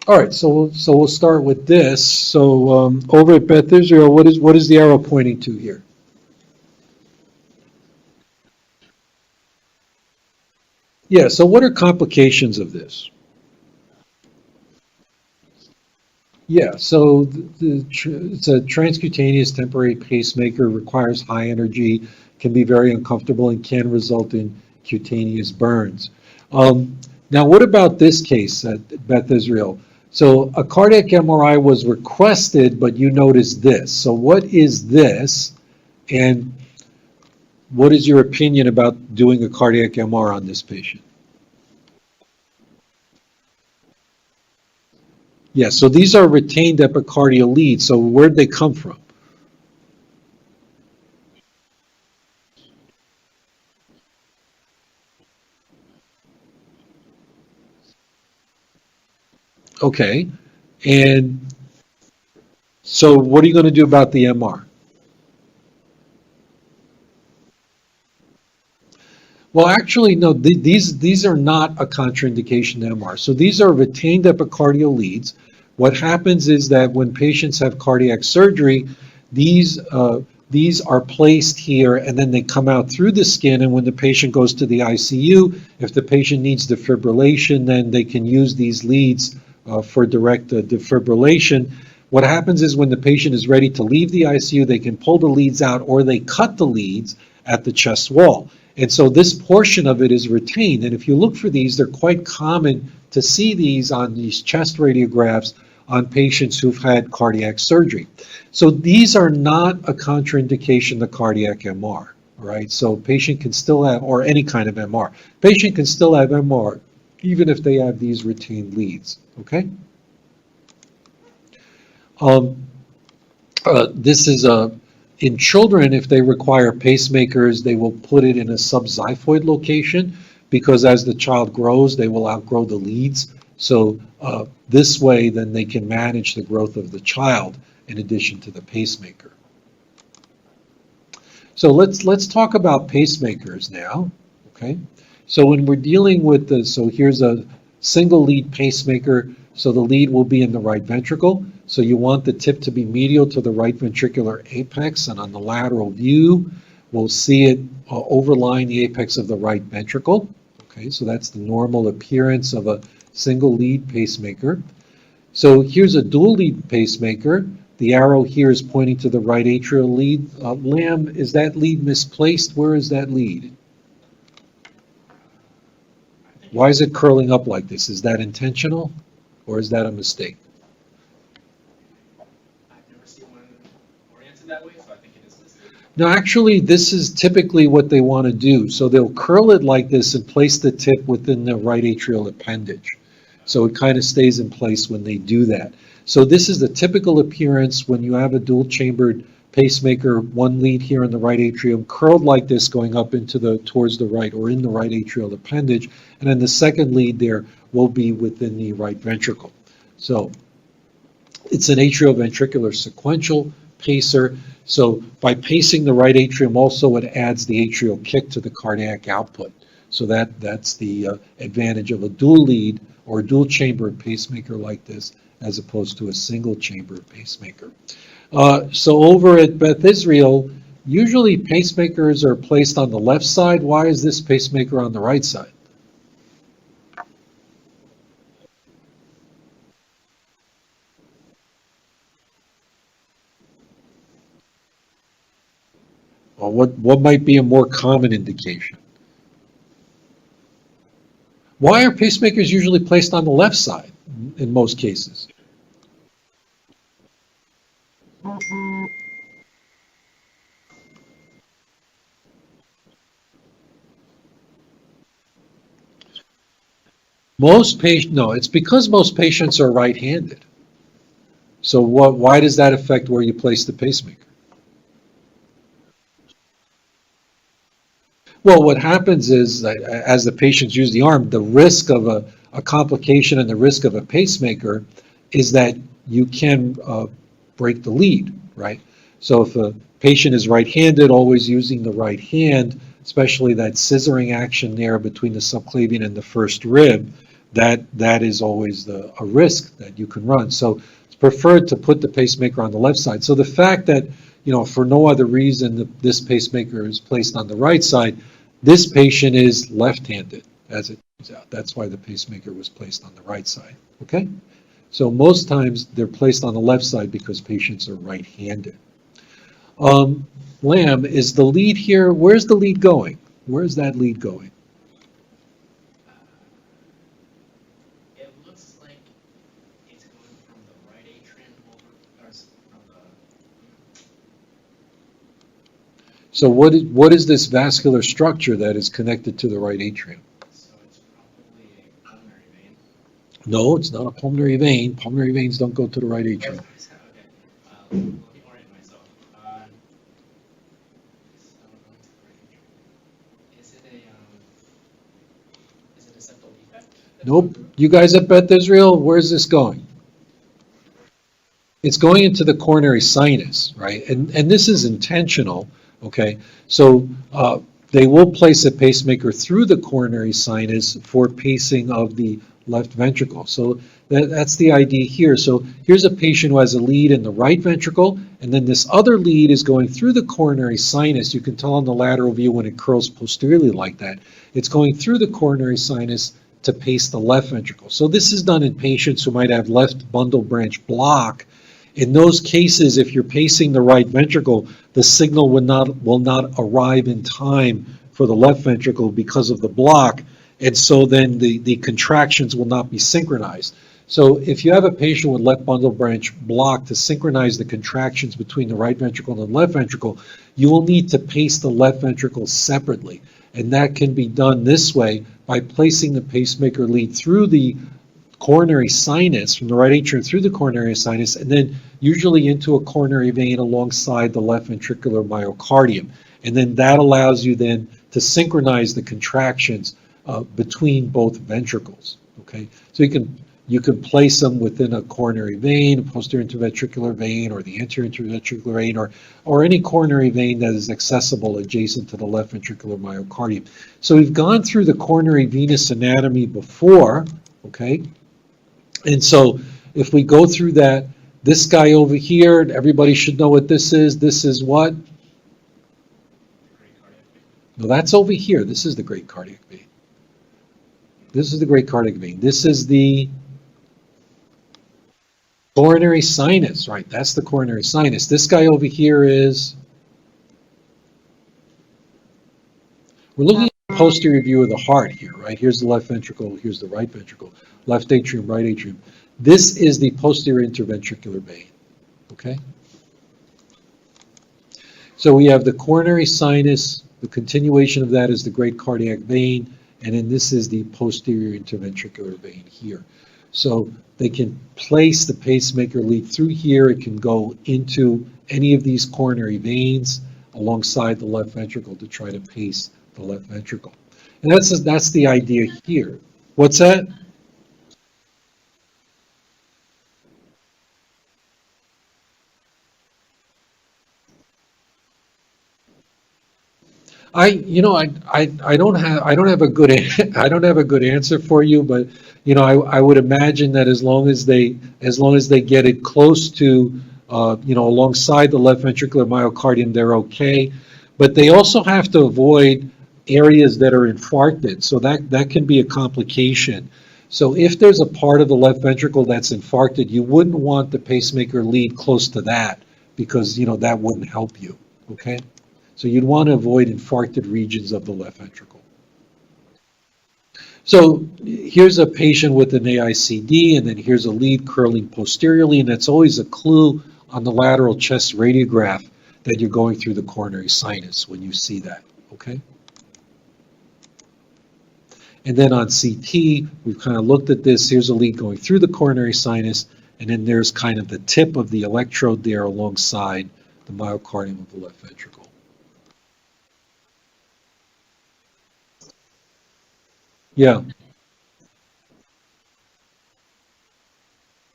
All right, so we'll start with this. So over at Beth Israel, what is the arrow pointing to here? Yeah. So what are complications of this? Yeah. So it's a transcutaneous temporary pacemaker, requires high energy, can be very uncomfortable, and can result in cutaneous burns. Um, Now, what about this case at Beth Israel? So a cardiac MRI was requested, but you noticed this. So what is this? And what is your opinion about doing a cardiac MR on this patient? Yeah, so these are retained epicardial leads. So where'd they come from? Okay. And so what are you going to do about the MR? Well, actually, no, these are not a contraindication to MR. So these are retained epicardial leads. What happens is that when patients have cardiac surgery, these these are placed here and then they come out through the skin. And when the patient goes to the ICU, if the patient needs defibrillation, then they can use these leads for direct defibrillation. What happens is when the patient is ready to leave the ICU, they can pull the leads out or they cut the leads at the chest wall. And so this portion of it is retained. And if you look for these, they're quite common to see these on these chest radiographs on patients who've had cardiac surgery. So these are not a contraindication to cardiac MR, all right? So patient can still have, or any kind of MR, patient can still have MR even if they have these retained leads, okay? Um, this is in children, if they require pacemakers, they will put it in a subxiphoid location because as the child grows, they will outgrow the leads. So this way, then they can manage the growth of the child in addition to the pacemaker. So let's talk about pacemakers now. Okay. So when we're dealing with so here's a single lead pacemaker. So the lead will be in the right ventricle. So you want the tip to be medial to the right ventricular apex, and on the lateral view, we'll see it overlying the apex of the right ventricle. Okay, so that's the normal appearance of a single lead pacemaker. So here's a dual lead pacemaker. The arrow here is pointing to the right atrial lead. Lamb, is that lead misplaced? Where is that lead? Why is it curling up like this? Is that intentional or is that a mistake? No, actually, this is typically what they want to do. So they'll curl it like this and place the tip within the right atrial appendage. So it kind of stays in place when they do that. So this is the typical appearance when you have a dual chambered pacemaker, one lead here in the right atrium, curled like this going up into towards the right or in the right atrial appendage. And then the second lead there will be within the right ventricle. So it's an atrioventricular sequential pacer. So by pacing the right atrium also, it adds the atrial kick to the cardiac output. So that's the advantage of a dual lead or dual chamber pacemaker like this as opposed to a single chamber pacemaker. So over at Beth Israel, usually pacemakers are placed on the left side. Why is this pacemaker on the right side? Well, what might be a more common indication? Why are pacemakers usually placed on the left side in most cases? No, it's because most patients are right-handed. So why does that affect where you place the pacemaker? Well, what happens is that as the patients use the arm, the risk of a complication and the risk of a pacemaker is that you can break the lead, right? So if a patient is right-handed, always using the right hand, especially that scissoring action there between the subclavian and the first rib, that is always a risk that you can run. So it's preferred to put the pacemaker on the left side. So the fact that, for no other reason, this pacemaker is placed on the right side, this patient is left-handed, as it turns out. That's why the pacemaker was placed on the right side, okay? So most times they're placed on the left side because patients are right-handed. Lamb, is the lead here, where's the lead going? Where's that lead going? It looks like it's going from the right atrium over, or from the... So what is this vascular structure that is connected to the right atrium? So it's probably a pulmonary vein. No, it's not a pulmonary vein. Pulmonary veins don't go to the right atrium. Okay, looking more at myself. Is it a septal defect? Nope. You guys at Beth Israel, where's this going? It's going into the coronary sinus, right? And this is intentional, okay? So they will place a pacemaker through the coronary sinus for pacing of the left ventricle. So that's the idea here. So here's a patient who has a lead in the right ventricle, and then this other lead is going through the coronary sinus. You can tell on the lateral view when it curls posteriorly like that. It's going through the coronary sinus to pace the left ventricle. So this is done in patients who might have left bundle branch block. In those cases, if you're pacing the right ventricle, the signal will not arrive in time for the left ventricle because of the block, and so then the contractions will not be synchronized. So if you have a patient with left bundle branch block, to synchronize the contractions between the right ventricle and the left ventricle, you will need to pace the left ventricle separately. And that can be done this way by placing the pacemaker lead through the coronary sinus, from the right atrium through the coronary sinus, and then usually into a coronary vein alongside the left ventricular myocardium. And then that allows you then to synchronize the contractions between both ventricles, okay? So you can place them within a coronary vein, a posterior interventricular vein, or the anterior interventricular vein, or any coronary vein that is accessible adjacent to the left ventricular myocardium. So we've gone through the coronary venous anatomy before, okay? And so if we go through that, this guy over here, everybody should know what this is. This is what? No, that's over here. This is the great cardiac vein. This is the great cardiac vein. This is the coronary sinus, right? That's the coronary sinus. This guy over here is, we're looking at the posterior view of the heart here, right? Here's the left ventricle, here's the right ventricle, left atrium, right atrium. This is the posterior interventricular vein, okay? So we have the coronary sinus, the continuation of that is the great cardiac vein, and then this is the posterior interventricular vein here. So they can place the pacemaker lead through here. It can go into any of these coronary veins alongside the left ventricle to try to pace the left ventricle. And that's the idea here. What's that? I don't have a good I don't have a good answer for you, but I would imagine that as long as they get it close to alongside the left ventricular myocardium, they're okay. But they also have to avoid areas that are infarcted, so that can be a complication. So if there's a part of the left ventricle that's infarcted, you wouldn't want the pacemaker lead close to that because that wouldn't help you. Okay. So you'd want to avoid infarcted regions of the left ventricle. So here's a patient with an AICD, and then here's a lead curling posteriorly, and that's always a clue on the lateral chest radiograph that you're going through the coronary sinus when you see that, okay? And then on CT, we've kind of looked at this. Here's a lead going through the coronary sinus, and then there's kind of the tip of the electrode there alongside the myocardium of the left ventricle. Yeah,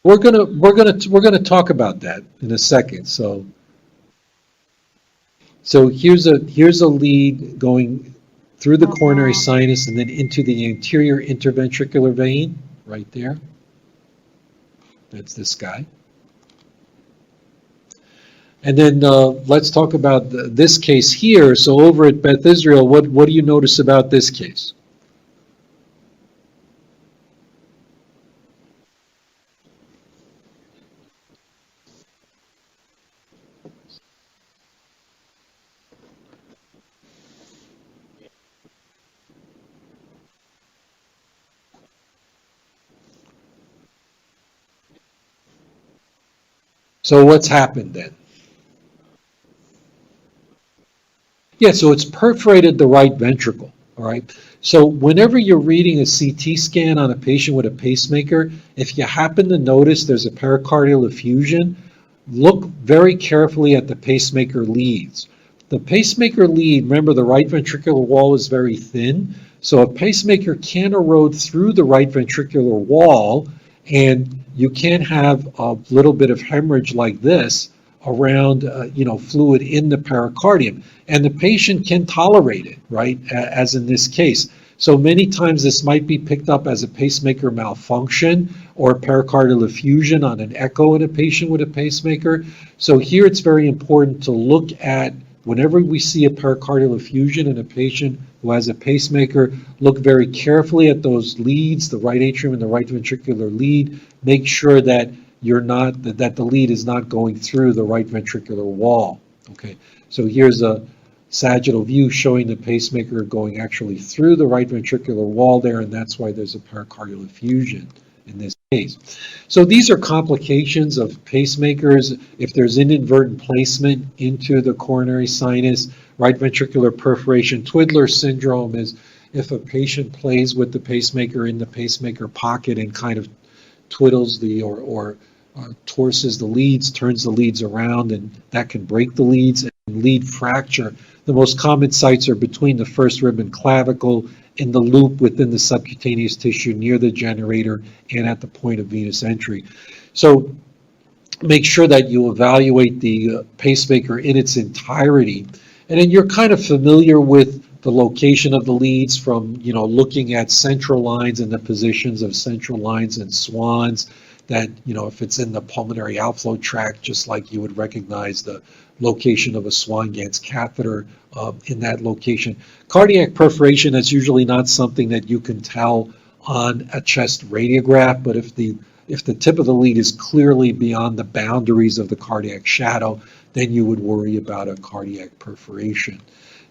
we're gonna talk about that in a second. So here's a lead going through the coronary sinus and then into the anterior interventricular vein. right there. That's this guy. And then let's talk about this case here. So over at Beth Israel, what do you notice about this case? So what's happened then? Yeah, so it's perforated the right ventricle, all right? So whenever you're reading a CT scan on a patient with a pacemaker, if you happen to notice there's a pericardial effusion, look very carefully at the pacemaker leads. The pacemaker lead, remember the right ventricular wall is very thin, so a pacemaker can erode through the right ventricular wall, and you can have a little bit of hemorrhage like this around fluid in the pericardium, and the patient can tolerate it, right, as in this case. So many times this might be picked up as a pacemaker malfunction or pericardial effusion on an echo in a patient with a pacemaker. So here it's very important to look at, whenever we see a pericardial effusion in a patient who has a pacemaker, look very carefully at those leads, the right atrium and the right ventricular lead. Make sure that that the lead is not going through the right ventricular wall. Okay, so here's a sagittal view showing the pacemaker going actually through the right ventricular wall there, and that's why there's a pericardial effusion in this case. So these are complications of pacemakers. If there's inadvertent placement into the coronary sinus, right ventricular perforation. Twiddler syndrome is if a patient plays with the pacemaker in the pacemaker pocket and kind of twiddles or torses the leads, turns the leads around, and that can break the leads. And lead fracture, the most common sites are between the first rib and clavicle, in the loop within the subcutaneous tissue near the generator, and at the point of venous entry. So make sure that you evaluate the pacemaker in its entirety. And then you're kind of familiar with the location of the leads from, looking at central lines and the positions of central lines and swans, that, if it's in the pulmonary outflow tract, just like you would recognize the location of a Swan-Ganz catheter in that location. Cardiac perforation is usually not something that you can tell on a chest radiograph, but if the tip of the lead is clearly beyond the boundaries of the cardiac shadow, then you would worry about a cardiac perforation.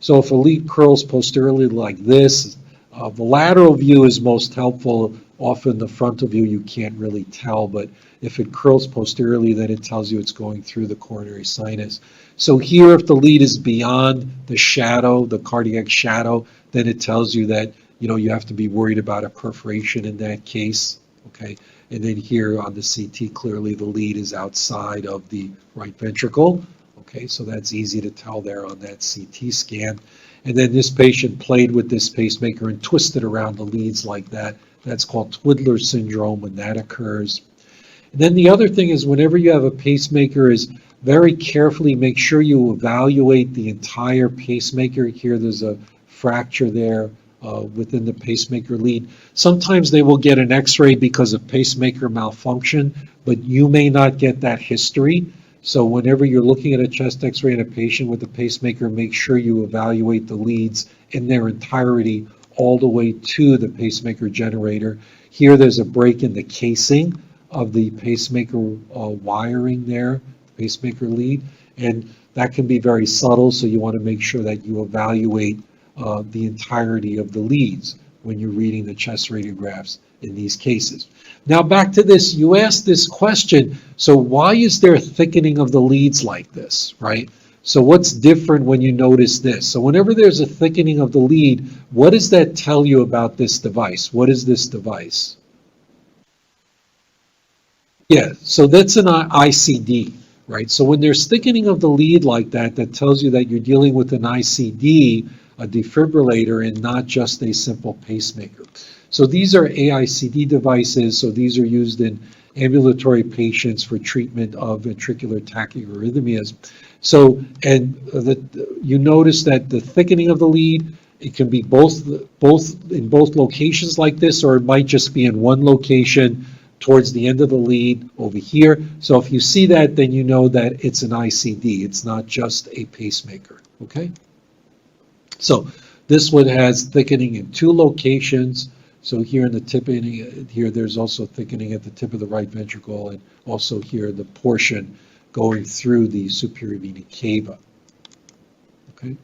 So if a lead curls posteriorly like this, the lateral view is most helpful. Often the frontal view you can't really tell, but if it curls posteriorly, then it tells you it's going through the coronary sinus. So here, if the lead is beyond the shadow, the cardiac shadow, then it tells you that you have to be worried about a perforation in that case. Okay, and then here on the CT, clearly the lead is outside of the right ventricle. Okay, so that's easy to tell there on that CT scan. And then this patient played with this pacemaker and twisted around the leads like that. That's called Twiddler syndrome when that occurs. And then the other thing is, whenever you have a pacemaker, is very carefully make sure you evaluate the entire pacemaker. Here there's a fracture there within the pacemaker lead. Sometimes they will get an x-ray because of pacemaker malfunction, but you may not get that history. So whenever you're looking at a chest x-ray in a patient with a pacemaker, make sure you evaluate the leads in their entirety all the way to the pacemaker generator. Here there's a break in the casing of the pacemaker wiring there, pacemaker lead, and that can be very subtle, so you want to make sure that you evaluate the entirety of the leads when you're reading the chest radiographs in these cases. Now back to this, you asked this question, so why is there thickening of the leads like this, right? So what's different when you notice this? So whenever there's a thickening of the lead, what does that tell you about this device? What is this device? Yeah, so that's an ICD, right? So when there's thickening of the lead like that, that tells you that you're dealing with an ICD, a defibrillator, and not just a simple pacemaker. So these are AICD devices, so these are used in ambulatory patients for treatment of ventricular tachyarrhythmias. So, and you notice that the thickening of the lead, It can be both in both locations like this, or it might just be in one location towards the end of the lead over here. So if you see that, then you know that it's an ICD. It's not just a pacemaker, okay? So this one has thickening in two locations. So here in the tip, here there's also thickening at the tip of the right ventricle, and also here the portion going through the superior vena cava. Okay,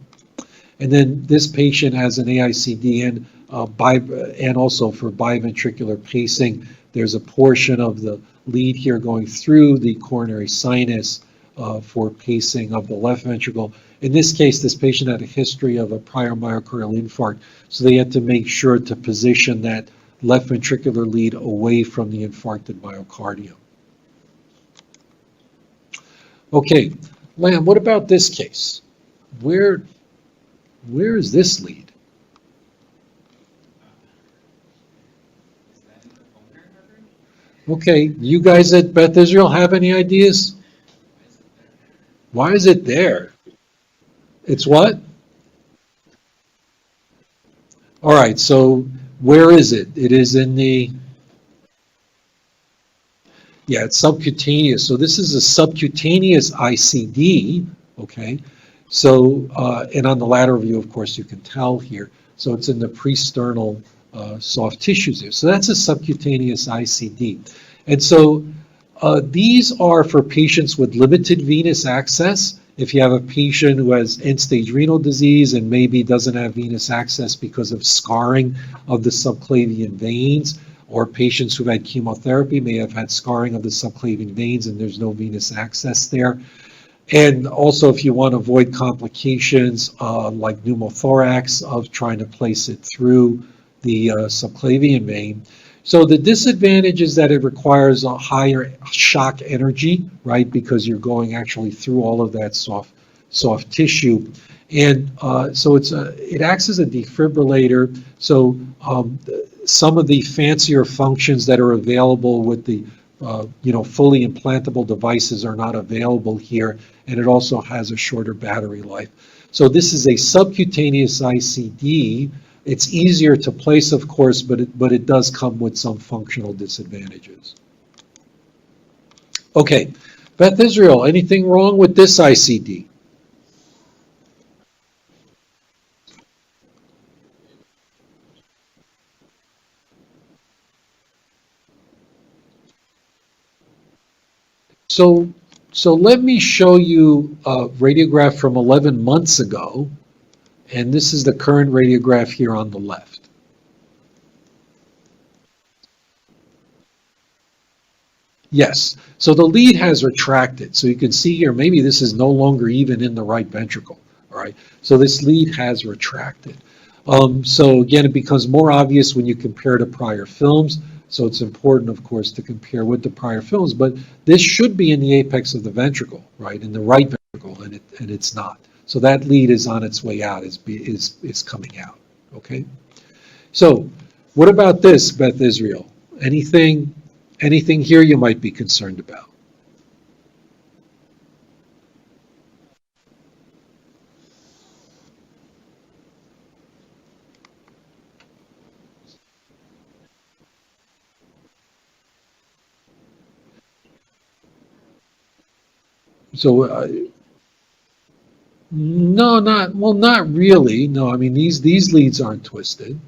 and then this patient has an AICD, and also for biventricular pacing, there's a portion of the lead here going through the coronary sinus for pacing of the left ventricle. In this case, this patient had a history of a prior myocardial infarct, so they had to make sure to position that left ventricular lead away from the infarcted myocardium. Okay, Lam, what about this case? Where is this lead? Is that in the pulmonary artery? Okay, you guys at Beth Israel have any ideas? Why is it there? Why is it there? It's what? All right, so where is it? It is in the, yeah, it's subcutaneous. So this is a subcutaneous ICD, okay? So, and on the lateral view, of course, you can tell here. So it's in the presternal soft tissues there. So that's a subcutaneous ICD. And so these are for patients with limited venous access. If you have a patient who has end-stage renal disease and maybe doesn't have venous access because of scarring of the subclavian veins, or patients who've had chemotherapy may have had scarring of the subclavian veins and there's no venous access there. And also, if you want to avoid complications like pneumothorax of trying to place it through the subclavian vein. So the disadvantage is that it requires a higher shock energy, right? Because you're going actually through all of that soft tissue. And so it acts as a defibrillator. So some of the fancier functions that are available with the fully implantable devices are not available here, and it also has a shorter battery life. So this is a subcutaneous ICD. It's easier to place, of course, but it does come with some functional disadvantages. Okay, Beth Israel, anything wrong with this ICD? So let me show you a radiograph from 11 months ago, and this is the current radiograph here on the left. Yes, so the lead has retracted. So you can see here, maybe this is no longer even in the right ventricle, all right? So this lead has retracted. So again, it becomes more obvious when you compare to prior films. So it's important, of course, to compare with the prior films, but this should be in the apex of the ventricle, right, in the right ventricle, and it's not. So that lead is on its way out, is coming out, okay? So what about this, Beth Israel? Anything here you might be concerned about? So no, not really. No, I mean these leads aren't twisted.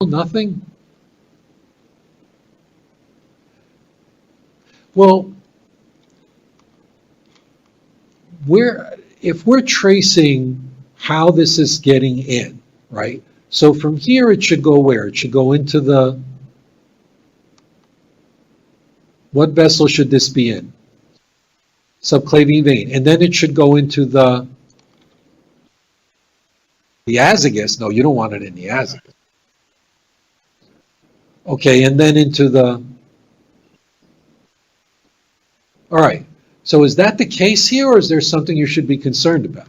Nothing. Well, if we're tracing how this is getting in, right? So from here it should go where? It should go into the, what vessel should this be in? Subclavian vein. And then it should go into the azygos. No, you don't want it in the azygos. Okay, and then into the, all right. So is that the case here, or is there something you should be concerned about?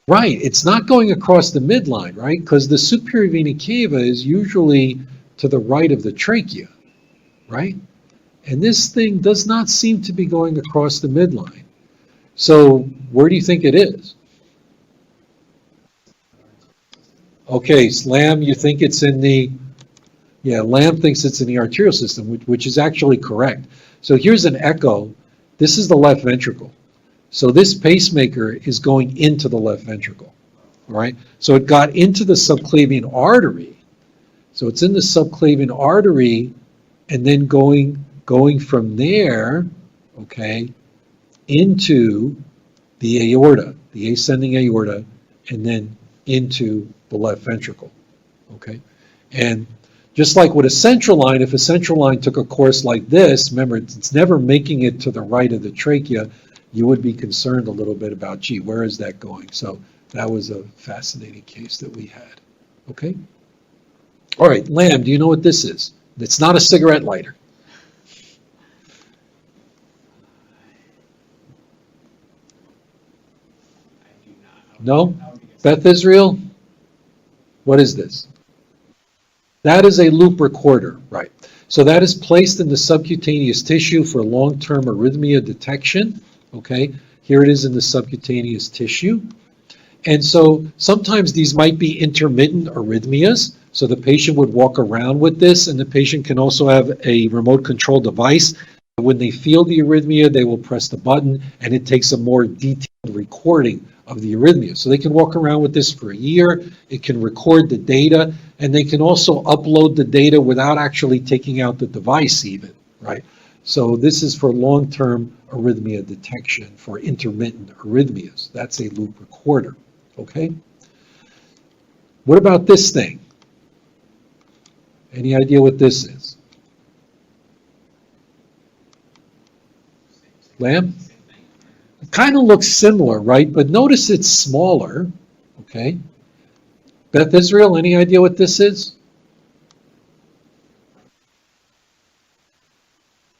Right, it's not going across the midline, right? Because the superior vena cava is usually to the right of the trachea, right? And this thing does not seem to be going across the midline. So where do you think it is? Okay, Lamb, you think it's in the, yeah, Lamb thinks it's in the arterial system, which is actually correct. So here's an echo. This is the left ventricle. So this pacemaker is going into the left ventricle, all right? So it got into the subclavian artery. So it's in the subclavian artery and then going from there, okay, into the aorta, the ascending aorta, and then into the left ventricle, okay? And just like with a central line, if a central line took a course like this, remember, it's never making it to the right of the trachea, you would be concerned a little bit about, gee, where is that going? So that was a fascinating case that we had, okay? All right, Lamb, do you know what this is? It's not a cigarette lighter. I do not. No? I would be guessing. Beth Israel? What is this? That is a loop recorder, right? So that is placed in the subcutaneous tissue for long-term arrhythmia detection, okay? Here it is in the subcutaneous tissue. And so sometimes these might be intermittent arrhythmias. So the patient would walk around with this, and the patient can also have a remote control device. When they feel the arrhythmia, they will press the button, and it takes a more detailed recording of the arrhythmia. So they can walk around with this for a year. It can record the data, and they can also upload the data without actually taking out the device even, right? So this is for long-term arrhythmia detection for intermittent arrhythmias. That's a loop recorder, okay? What about this thing? Any idea what this is? Lamb? Same thing. It kind of looks similar, right? But notice it's smaller, okay? Beth Israel, any idea what this is?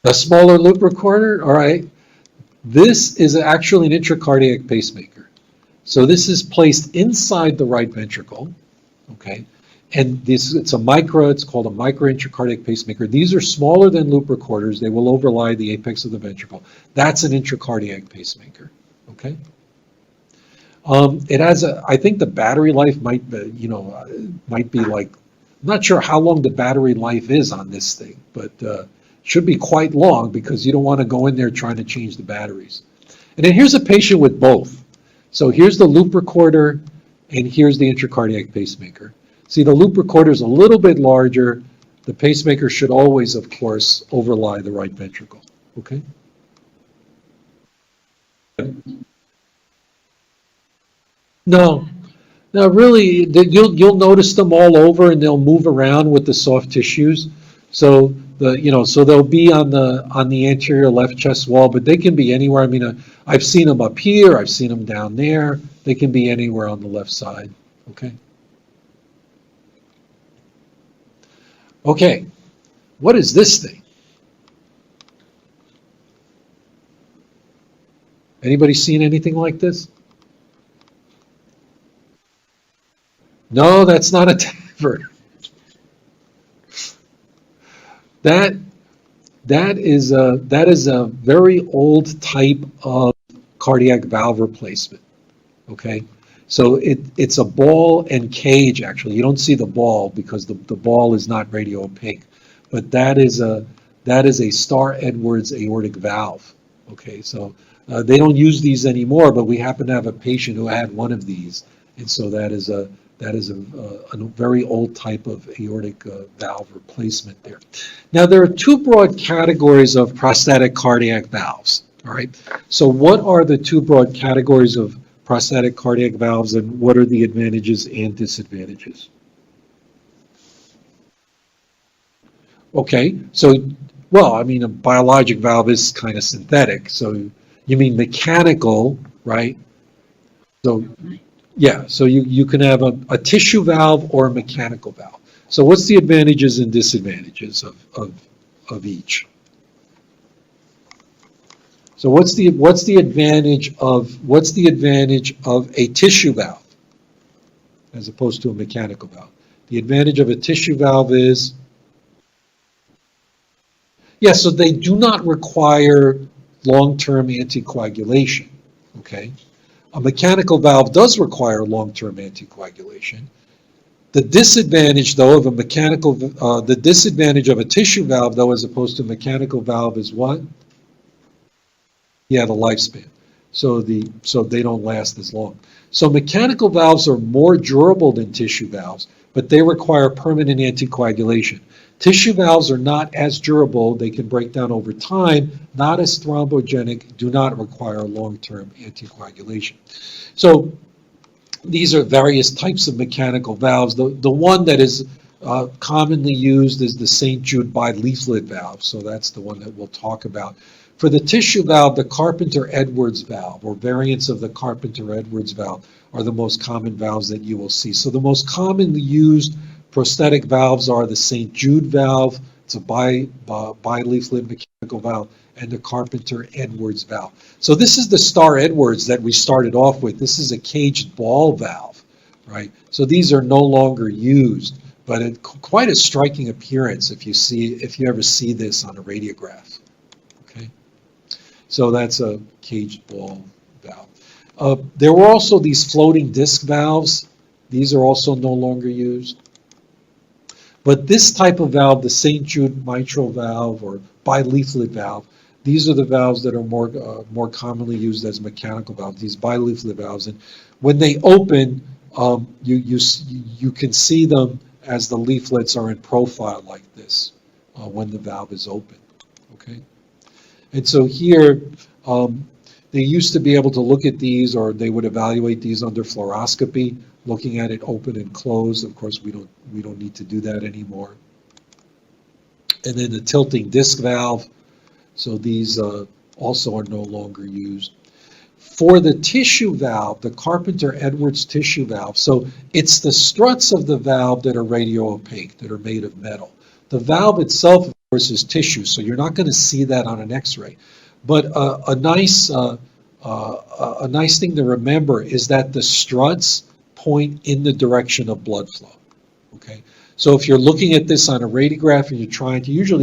A smaller loop recorder? All right. This is actually an intracardiac pacemaker. So this is placed inside the right ventricle, okay? And it's called a micro intracardiac pacemaker. These are smaller than loop recorders. They will overlie the apex of the ventricle. That's an intracardiac pacemaker, okay? It has I think the battery life might be, might be like, I'm not sure how long the battery life is on this thing, but should be quite long because you don't want to go in there trying to change the batteries. And then here's a patient with both. So here's the loop recorder and here's the intracardiac pacemaker. See, the loop recorder is a little bit larger. The pacemaker should always, of course, overlie the right ventricle, okay? No, no, really, you'll notice them all over, and they'll move around with the soft tissues. So so they'll be on the anterior left chest wall, but they can be anywhere. I mean, I've seen them up here, I've seen them down there. They can be anywhere on the left side. Okay. Okay, what is this thing? Anybody seen anything like this? No, that's not a TAVR. That is a very old type of cardiac valve replacement. Okay, so it's a ball and cage. Actually, you don't see the ball because the ball is not radio opaque, but that is a Star Edwards aortic valve. Okay, so they don't use these anymore, but we happen to have a patient who had one of these, and so that is a very old type of aortic valve replacement there. Now, there are two broad categories of prosthetic cardiac valves, all right? So what are the two broad categories of prosthetic cardiac valves, and what are the advantages and disadvantages? Okay, so, well, I mean, a biologic valve is kind of synthetic, so you mean mechanical, right? So, yeah, so you can have a tissue valve or a mechanical valve. So what's the advantages and disadvantages of each? So what's the advantage of a tissue valve as opposed to a mechanical valve? The advantage of a tissue valve is, yeah, so they do not require long-term anticoagulation, okay? A mechanical valve does require long-term anticoagulation. The disadvantage, though, of the disadvantage of a tissue valve, though, as opposed to a mechanical valve is what? Yeah, the lifespan. So they don't last as long. So mechanical valves are more durable than tissue valves, but they require permanent anticoagulation. Tissue valves are not as durable. They can break down over time, not as thrombogenic, do not require long-term anticoagulation. So these are various types of mechanical valves. The one that is commonly used is the St. Jude bileaflet valve. So that's the one that we'll talk about. For the tissue valve, the Carpenter-Edwards valve, or variants of the Carpenter-Edwards valve, are the most common valves that you will see. So the most commonly used prosthetic valves are the St. Jude valve, it's a bileaflet mechanical valve, and the Carpenter-Edwards valve. So this is the Starr-Edwards that we started off with. This is a caged ball valve, right? So these are no longer used, but quite a striking appearance if you ever see this on a radiograph. Okay, so that's a caged ball valve. There were also these floating disc valves. These are also no longer used. But this type of valve, the St. Jude mitral valve or bileaflet valve, these are the valves that are more commonly used as mechanical valves, these bileaflet valves. And when they open, you can see them as the leaflets are in profile like this when the valve is open. Okay, and so here they used to be able to look at these, or they would evaluate these under fluoroscopy, looking at it open and closed. Of course, we don't need to do that anymore. And then the tilting disc valve. So these also are no longer used. For the tissue valve, the Carpenter-Edwards tissue valve, so it's the struts of the valve that are radio-opaque, that are made of metal. The valve itself, of course, is tissue, so you're not going to see that on an X-ray. But a nice thing to remember is that the struts point in the direction of blood flow. Okay, so if you're looking at this on a radiograph and you're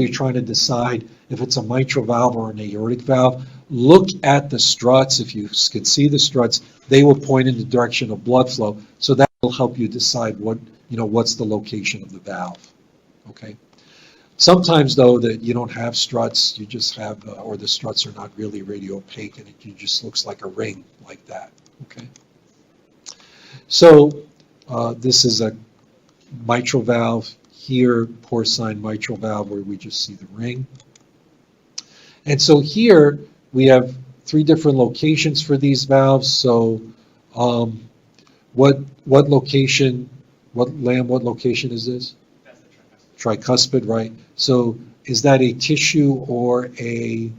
trying to decide if it's a mitral valve or an aortic valve, look at the struts. If you can see the struts, they will point in the direction of blood flow. So that will help you decide what's the location of the valve. Okay. Sometimes, though, that you don't have struts, you just have, or the struts are not really radio opaque, and it just looks like a ring like that. Okay. So this is a mitral valve here, porcine mitral valve, where we just see the ring. And so here we have 3 different locations for these valves. So what location is this? That's the tricuspid. Tricuspid, right? So is that a tissue or a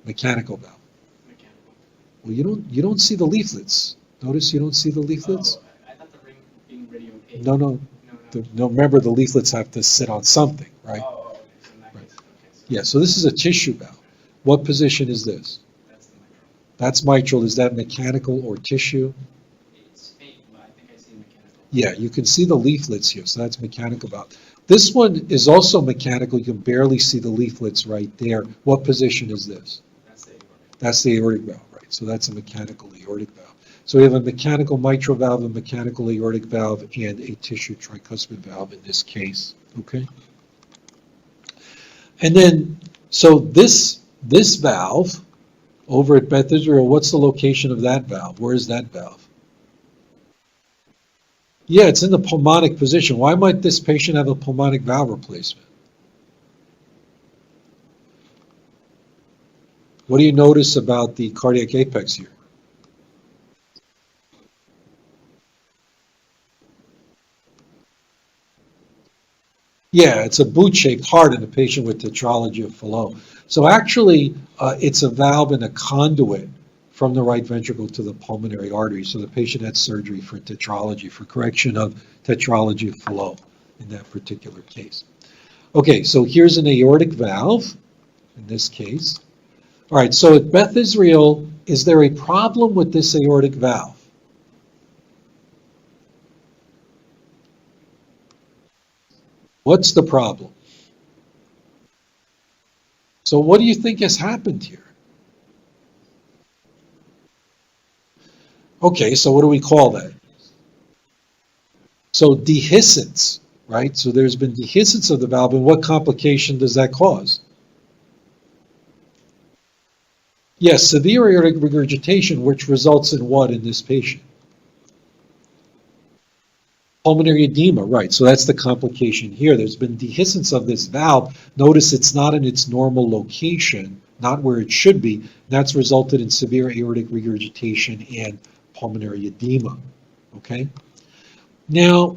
mechanical valve? Mechanical. Well, you don't see the leaflets. Notice you don't see the leaflets? Oh, I thought the ring being radiopaque. No. No, remember the leaflets have to sit on something, right? Oh, okay. So in that Right. case, okay. So Yeah, so this is a tissue valve. What position is this? that's the mitral. That's mitral. Is that mechanical or tissue? It's fake, but I think I see mechanical. Yeah, you can see the leaflets here, so that's mechanical valve. This one is also mechanical. You can barely see the leaflets right there. What position is this? That's the aortic. That's the aortic valve, right? So that's a mechanical aortic valve. So we have a mechanical mitral valve, a mechanical aortic valve, and a tissue tricuspid valve in this case, okay? And then, so this valve over at Beth Israel, what's the location of that valve? Where is that valve? Yeah, it's in the pulmonic position. Why might this patient have a pulmonic valve replacement? What do you notice about the cardiac apex here? Yeah, it's a boot-shaped heart in a patient with tetralogy of Fallot. So actually, it's a valve and a conduit from the right ventricle to the pulmonary artery. So the patient had surgery for tetralogy, for correction of tetralogy of Fallot in that particular case. Okay, so here's an aortic valve in this case. All right, so at Beth Israel, is there a problem with this aortic valve? What's the problem? So what do you think has happened here? Okay, so what do we call that? So dehiscence, right? So there's been dehiscence of the valve, and what complication does that cause? Yes, severe aortic regurgitation, which results in what in this patient? Pulmonary edema, right. So that's the complication here. There's been dehiscence of this valve. Notice it's not in its normal location, not where it should be. That's resulted in severe aortic regurgitation and pulmonary edema, okay? Now,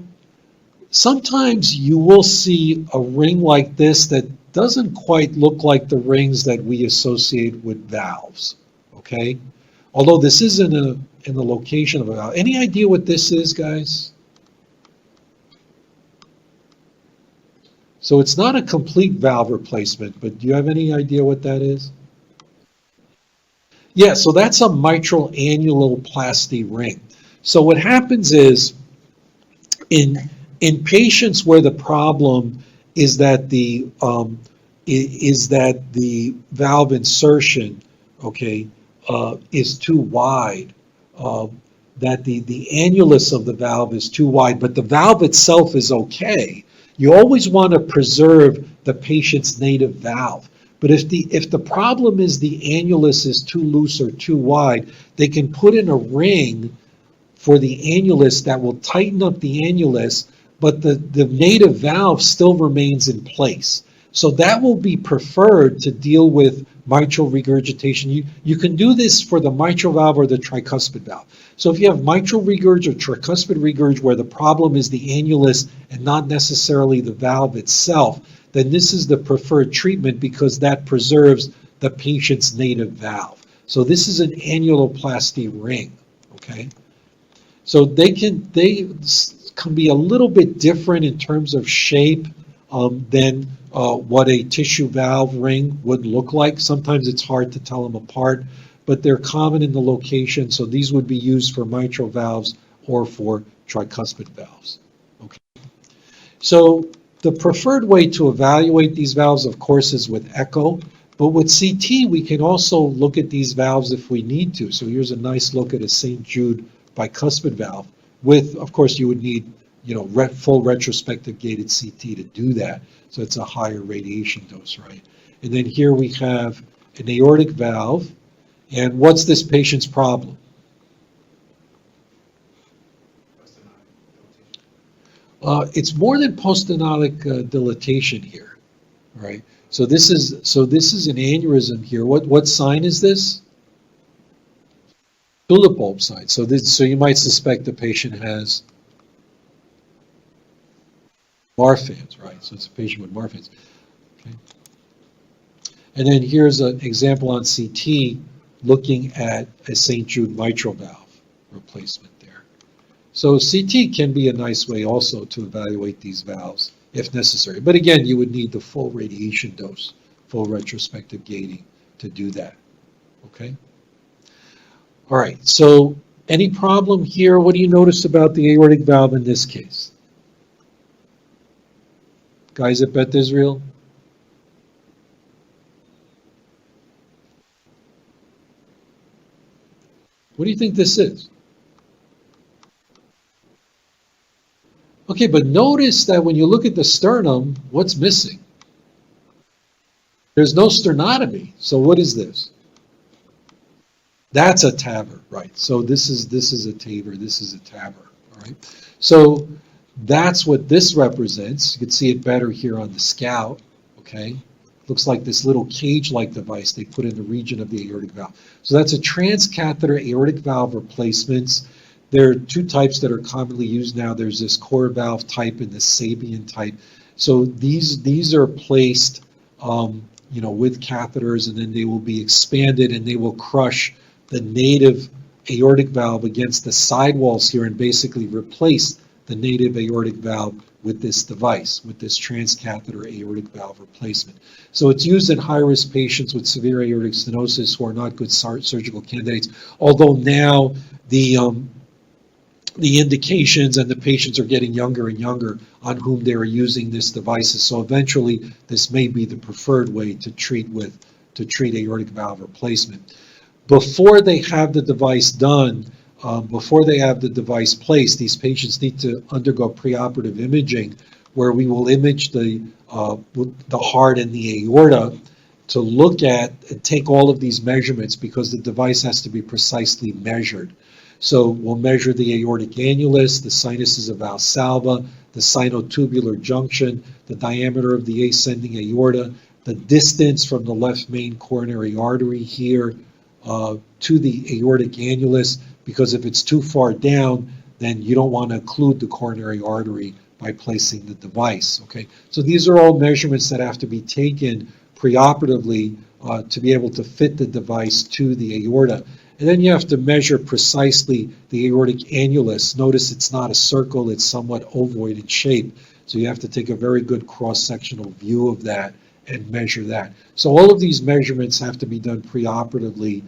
sometimes you will see a ring like this that doesn't quite look like the rings that we associate with valves, okay? Although this is in the location of a valve. Any idea what this is, guys? So it's not a complete valve replacement, but do you have any idea what that is? Yeah, so that's a mitral annuloplasty ring. So what happens is in patients where the problem is that the valve insertion, okay, is too wide, that the annulus of the valve is too wide, but the valve itself is okay. You always want to preserve the patient's native valve. But if the problem is the annulus is too loose or too wide, they can put in a ring for the annulus that will tighten up the annulus, but the native valve still remains in place. So that will be preferred to deal with mitral regurgitation. You can do this for the mitral valve or the tricuspid valve. So if you have mitral regurg or tricuspid regurg where the problem is the annulus and not necessarily the valve itself, then this is the preferred treatment because that preserves the patient's native valve. So this is an annuloplasty ring, okay? So they can be a little bit different in terms of shape than what a tissue valve ring would look like. Sometimes it's hard to tell them apart, but they're common in the location, so these would be used for mitral valves or for tricuspid valves. Okay. So the preferred way to evaluate these valves, of course, is with echo, but with CT, we can also look at these valves if we need to. So here's a nice look at a St. Jude bicuspid valve with, of course, you would need full retrospective gated CT to do that. So it's a higher radiation dose, right? And then here we have an aortic valve. And what's this patient's problem? It's more than poststenotic dilatation here, right? So this is an aneurysm here. What sign is this? Tulip bulb sign. So you might suspect the patient has Marfan's, right? So it's a patient with Marfan's. Okay. And then here's an example on CT looking at a St. Jude mitral valve replacement there. So CT can be a nice way also to evaluate these valves if necessary. But again, you would need the full radiation dose, full retrospective gating to do that. Okay? All right, so any problem here? What do you notice about the aortic valve in this case? Guys at Beth Israel? What do you think this is? Okay, but notice that when you look at the sternum, what's missing? There's no sternotomy. So what is this? That's a TAVR, right? So this is a TAVR, this is a TAVR, all right? So that's what this represents. You can see it better here on the scout, okay? Looks like this little cage-like device they put in the region of the aortic valve. So that's a transcatheter aortic valve replacements. There are two types that are commonly used now. There's this core valve type and the Sabian type. So these are placed, with catheters, and then they will be expanded and they will crush the native aortic valve against the sidewalls here and basically replace the native aortic valve with this device, with this transcatheter aortic valve replacement. So it's used in high-risk patients with severe aortic stenosis who are not good surgical candidates, although now the indications and the patients are getting younger and younger on whom they are using this devices. So eventually, this may be the preferred way to treat aortic valve replacement. Before they have the device done, before they have the device placed, these patients need to undergo preoperative imaging, where we will image the heart and the aorta to look at and take all of these measurements, because the device has to be precisely measured. So we'll measure the aortic annulus, the sinuses of Valsalva, the sinotubular junction, the diameter of the ascending aorta, the distance from the left main coronary artery here to the aortic annulus, because if it's too far down, then you don't want to occlude the coronary artery by placing the device, okay? So these are all measurements that have to be taken preoperatively to be able to fit the device to the aorta. And then you have to measure precisely the aortic annulus. Notice it's not a circle, it's somewhat ovoid in shape. So you have to take a very good cross-sectional view of that and measure that. So all of these measurements have to be done preoperatively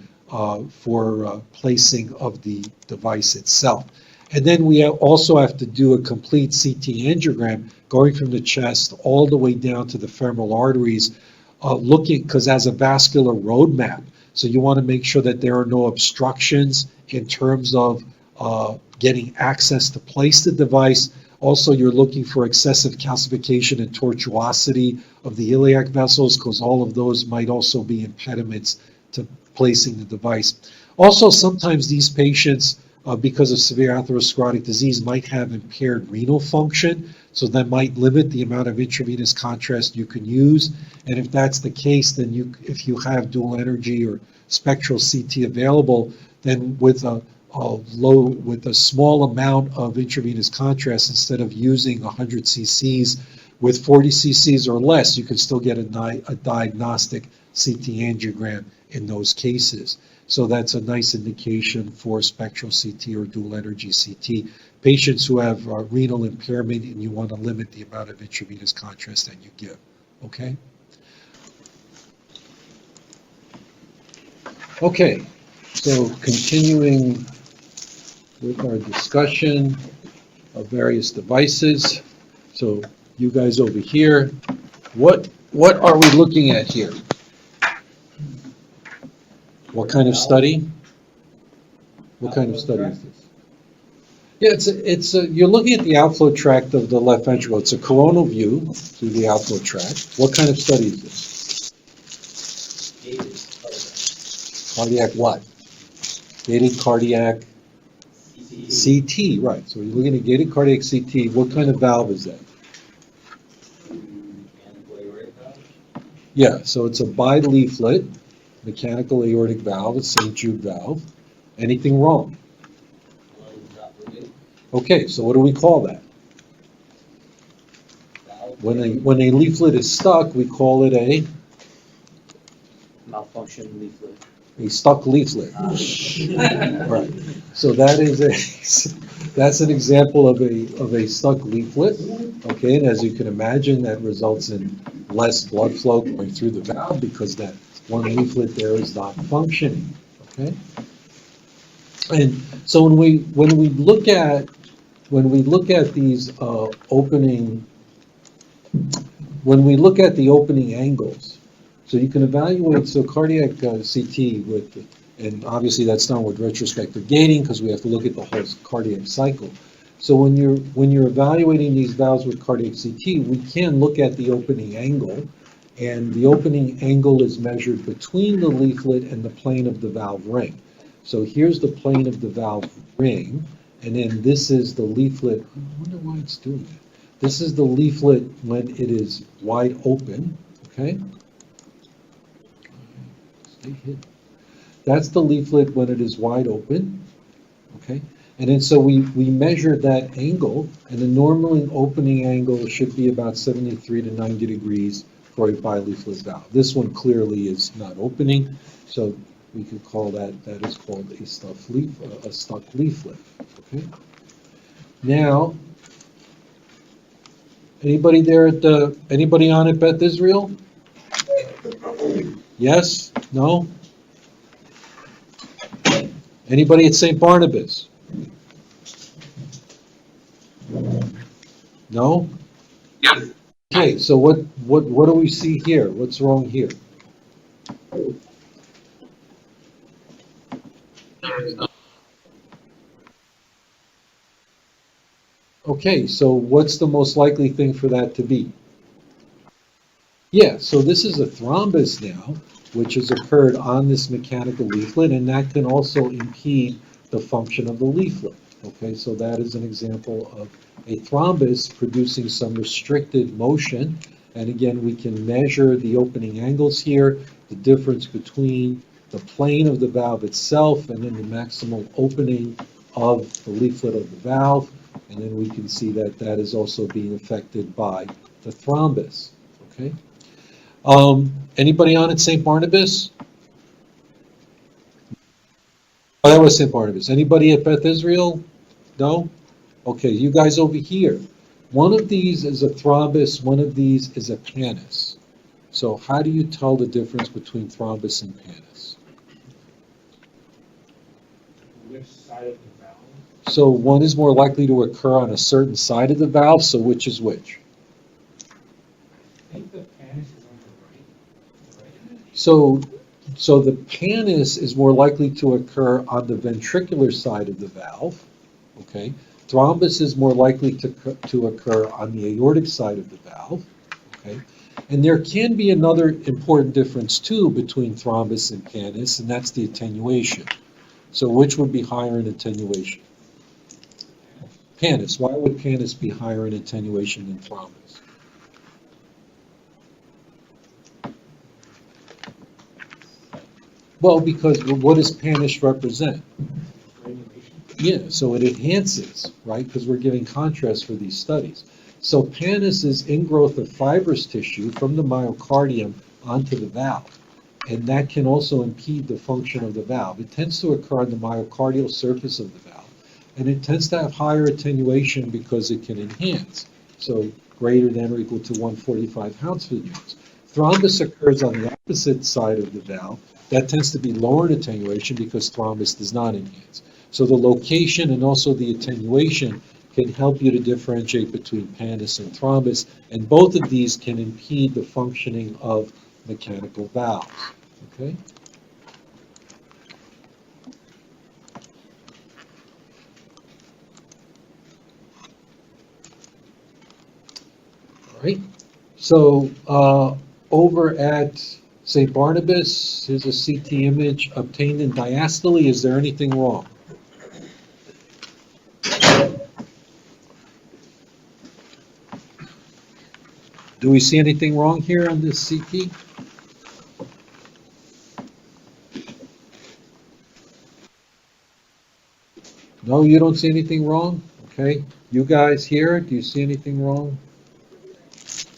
for placing of the device itself. And then we also have to do a complete CT angiogram going from the chest all the way down to the femoral arteries, looking, because as a vascular roadmap, so you want to make sure that there are no obstructions in terms of getting access to place the device. Also, you're looking for excessive calcification and tortuosity of the iliac vessels, because all of those might also be impediments to placing the device. Also, sometimes these patients, because of severe atherosclerotic disease, might have impaired renal function, so that might limit the amount of intravenous contrast you can use. And if that's the case, then if you have dual energy or spectral CT available, then with a small amount of intravenous contrast, instead of using 100 cc's, with 40 cc's or less, you can still get a diagnostic CT angiogram in those cases. So that's a nice indication for spectral CT or dual energy CT. Patients who have renal impairment, and you want to limit the amount of intravenous contrast that you give, okay? Okay, so continuing with our discussion of various devices. So you guys over here, what are we looking at here? What kind of study? What kind of study is this? Yeah, you're looking at the outflow tract of the left ventricle. It's a coronal view through the outflow tract. What kind of study is this? Cardiac what? Gated cardiac CT, right. So you're looking at gated cardiac CT. What kind of valve is that? Yeah, so it's a bi-leaflet mechanical aortic valve, a St. Jude valve. Anything wrong? Okay, so what do we call that? When a leaflet is stuck, we call it a malfunction leaflet. A stuck leaflet. Right. So that's an example of a stuck leaflet. Okay, and as you can imagine, that results in less blood flow going through the valve because that one leaflet there is not functioning. Okay. And so when we look at these opening, when we look at the opening angles, so you can evaluate, so cardiac CT with, and obviously that's done with retrospective gating because we have to look at the whole cardiac cycle. So when you're evaluating these valves with cardiac CT, we can look at the opening angle, and the opening angle is measured between the leaflet and the plane of the valve ring. So here's the plane of the valve ring, and then this is the leaflet. I wonder why it's doing that. This is the leaflet when it is wide open, okay? Stay hidden. That's the leaflet when it is wide open, okay? And then so we measure that angle, and the normal opening angle should be about 73 to 90 degrees for a bileaflet valve. This one clearly is not opening, so we could call that is called a stuck leaflet, okay? Now, Anybody there anybody on at Beth Israel? Yes? No? Anybody at St. Barnabas? No? Okay, so what do we see here? What's wrong here? Okay, so what's the most likely thing for that to be? Yeah, so this is a thrombus now, which has occurred on this mechanical leaflet, and that can also impede the function of the leaflet. Okay, so that is an example of a thrombus producing some restricted motion. And again, we can measure the opening angles here, the difference between the plane of the valve itself and then the maximal opening of the leaflet of the valve. And then we can see that that is also being affected by the thrombus. Okay. Anybody on at St. Barnabas? Oh, that was St. Barnabas. Anybody at Beth Israel? No? Okay, you guys over here. One of these is a thrombus, one of these is a pannus. So how do you tell the difference between thrombus and pannus? Which side of the valve? So one is more likely to occur on a certain side of the valve, so which is which? I think the pannus is on the right. So the pannus is more likely to occur on the ventricular side of the valve, okay? Thrombus is more likely to occur on the aortic side of the valve, okay? And there can be another important difference too between thrombus and pannus, and that's the attenuation. So which would be higher in attenuation? Pannus. Why would pannus be higher in attenuation than thrombus? Well, because what does pannus represent? Yeah, so it enhances, right? Because we're giving contrast for these studies. So pannus is ingrowth of fibrous tissue from the myocardium onto the valve. And that can also impede the function of the valve. It tends to occur on the myocardial surface of the valve. And it tends to have higher attenuation because it can enhance. So greater than or equal to 145 Hounsfield-Jones. Thrombus occurs on the opposite side of the valve. That tends to be lower in attenuation because thrombus does not enhance. So the location and also the attenuation can help you to differentiate between pannus and thrombus, and both of these can impede the functioning of mechanical valves. Okay? All right. So over at St. Barnabas, here's a CT image obtained in diastole. Is there anything wrong? Do we see anything wrong here on this CT? No, you don't see anything wrong? Okay. You guys here, do you see anything wrong? Some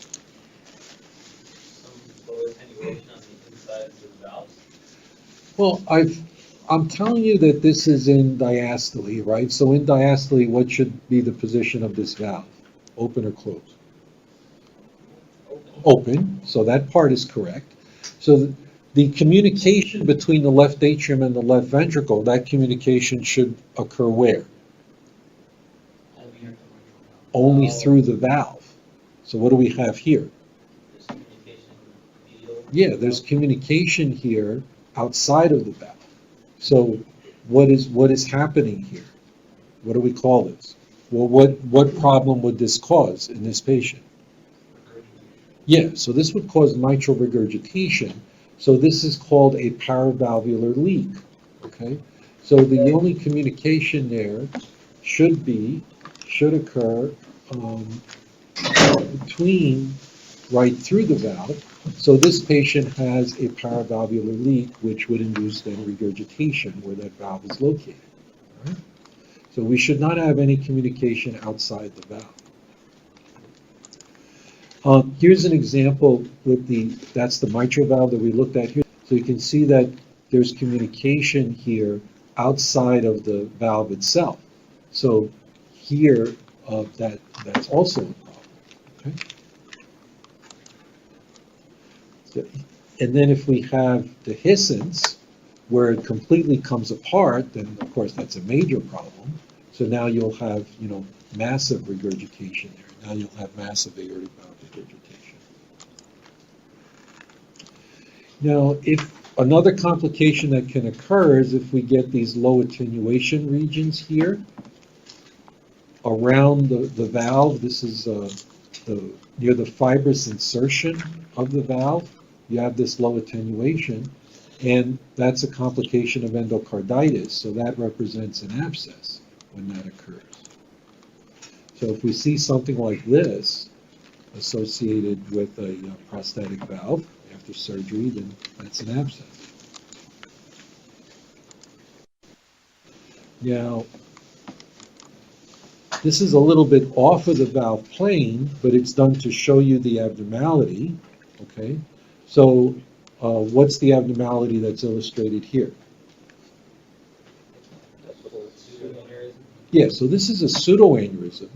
low attenuation on the insides of the valves. Well, I'm telling you that this is in diastole, right? So in diastole, what should be the position of this valve? Open or closed? Open, so that part is correct. So the communication between the left atrium and the left ventricle, that communication should occur where? Only through the valve. So what do we have here? There's communication medial. Yeah, there's communication here outside of the valve. So what is happening here? What do we call this? Well, what problem would this cause in this patient? Yeah, so this would cause mitral regurgitation. So this is called a paravalvular leak, okay? So the only communication there should occur between, right through the valve. So this patient has a paravalvular leak, which would induce then regurgitation where that valve is located. All right? So we should not have any communication outside the valve. Here's an example with that's the mitral valve that we looked at here. So you can see that there's communication here outside of the valve itself. So here, that's also a problem. Okay. And then if we have dehiscence, where it completely comes apart, then of course that's a major problem. So now you'll have, massive regurgitation there. Now you'll have massive aortic valve regurgitation. Now, if another complication that can occur is if we get these low attenuation regions here around the valve. This is near the fibrous insertion of the valve. You have this low attenuation, and that's a complication of endocarditis, so that represents an abscess when that occurs. So if we see something like this associated with a prosthetic valve after surgery, then that's an abscess. Now, this is a little bit off of the valve plane, but it's done to show you the abnormality, okay? So what's the abnormality that's illustrated here? Yeah, so this is a pseudoaneurysm,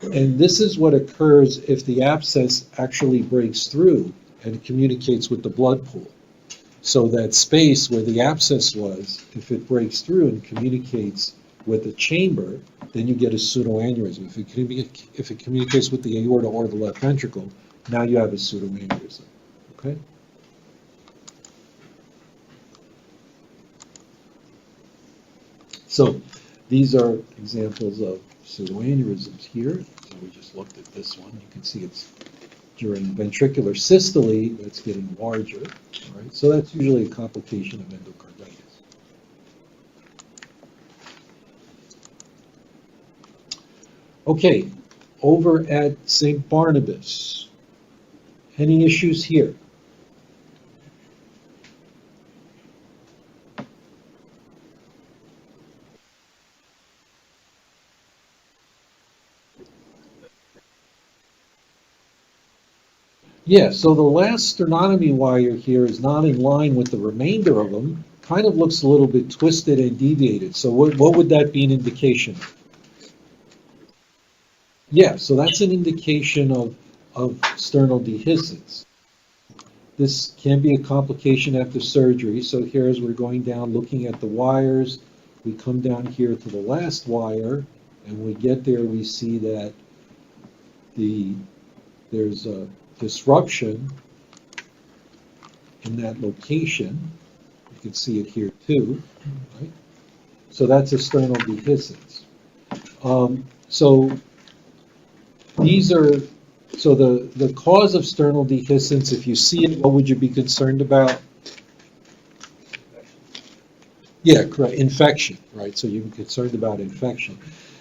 and this is what occurs if the abscess actually breaks through and communicates with the blood pool. So that space where the abscess was, if it breaks through and communicates with the chamber, then you get a pseudoaneurysm. If it communicates with the aorta or the left ventricle, now you have a pseudoaneurysm, okay? So these are examples of pseudoaneurysms here. So we just looked at this one. You can see it's during ventricular systole that's getting larger. All right? So that's usually a complication of endocarditis. Okay, over at St. Barnabas, any issues here? Yeah, so the last sternotomy wire here is not in line with the remainder of them, kind of looks a little bit twisted and deviated. So what would that be an indication of? Yeah, so that's an indication of sternal dehiscence. This can be a complication after surgery. So here as we're going down, looking at the wires, we come down here to the last wire, and when we get there, we see that there's a disruption in that location. You can see it here too, right? So that's a sternal dehiscence. So the cause of sternal dehiscence, if you see it, what would you be concerned about? Yeah, correct, infection, right? So you're concerned about infection.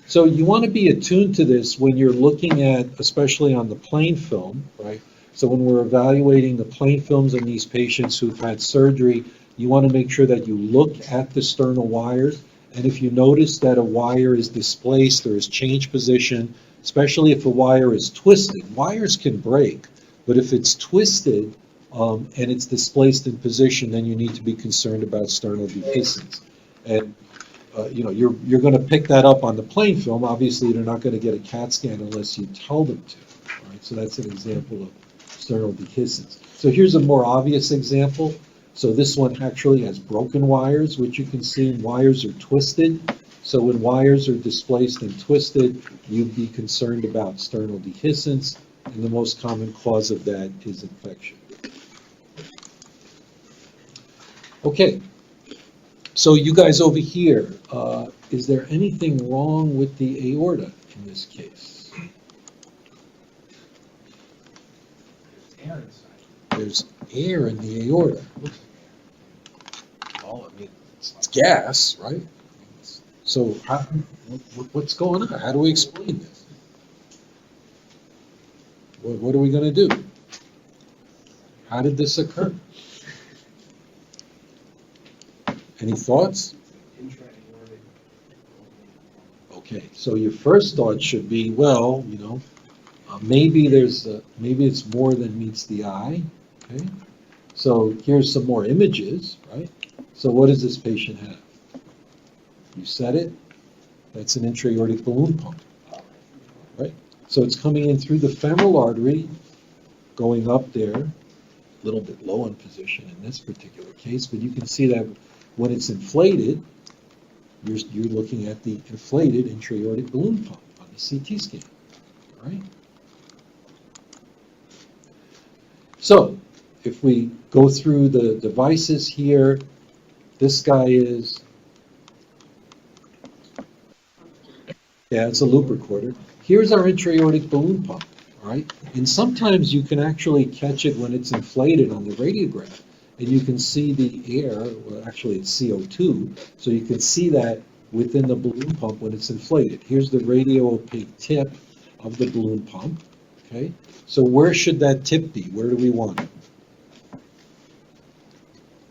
So you want to be attuned to this when you're looking at, especially on the plain film, right? So when we're evaluating the plain films in these patients who've had surgery, you want to make sure that you look at the sternal wires. And if you notice that a wire is displaced or is changed position, especially if a wire is twisted, wires can break, but if it's twisted and it's displaced in position, then you need to be concerned about sternal dehiscence. And you're going to pick that up on the plain film. Obviously, they're not going to get a CAT scan unless you tell them to. Right? So that's an example of sternal dehiscence. So here's a more obvious example. So this one actually has broken wires, which you can see wires are twisted. So when wires are displaced and twisted, you'd be concerned about sternal dehiscence, and the most common cause of that is infection. Okay, so you guys over here, is there anything wrong with the aorta in this case? Air inside. There's air in the aorta. Well, I mean, it's gas, right? So what's going on? How do we explain this? What are we going to do? How did this occur? Any thoughts? Okay, so your first thought should be, well, maybe it's more than meets the eye. Okay, so here's some more images, right? So what does this patient have? You said it. That's an intra-aortic balloon pump, right? So it's coming in through the femoral artery, going up there, a little bit low in position in this particular case, but you can see that when it's inflated, you're looking at the inflated intra-aortic balloon pump on the CT scan, all right? So if we go through the devices here, this guy is, yeah, it's a loop recorder. Here's our intra-aortic balloon pump, all right? And sometimes you can actually catch it when it's inflated on the radiograph, and you can see the air, well, actually it's CO2, so you can see that within the balloon pump when it's inflated. Here's the radio-opaque tip of the balloon pump, okay? So where should that tip be? Where do we want it?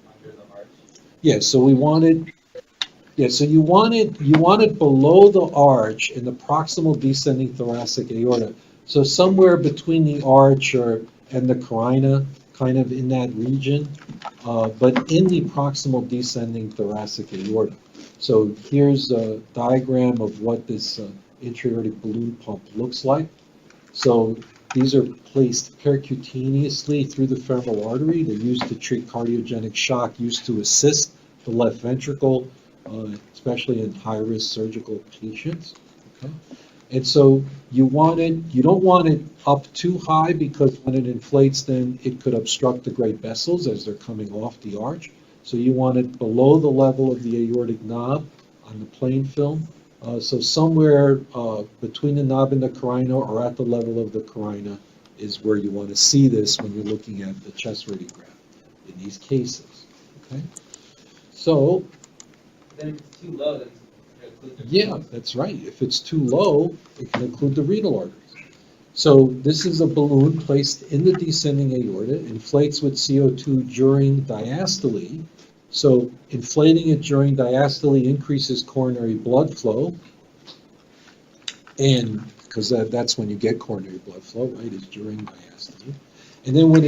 Under the arch. Yeah, so we want it, yeah, so you want it below the arch in the proximal descending thoracic aorta. So somewhere between the arch and the carina, kind of in that region, but in the proximal descending thoracic aorta. So here's a diagram of what this intra-aortic balloon pump looks like. So these are placed percutaneously through the femoral artery. They're used to treat cardiogenic shock, used to assist the left ventricle, especially in high-risk surgical patients. Okay? And so you don't want it up too high, because when it inflates, then it could obstruct the great vessels as they're coming off the arch. So you want it below the level of the aortic knob on the plain film. So somewhere between the knob and the carina, or at the level of the carina, is where you want to see this when you're looking at the chest radiograph in these cases. Okay? So, Then if it's too low, then it's going to occlude the yeah, that's right. If it's too low, it can occlude the renal arteries. So this is a balloon placed in the descending aorta, inflates with CO2 during diastole. So inflating it during diastole increases coronary blood flow, and because that's when you get coronary blood flow, right? Is during diastole. And then when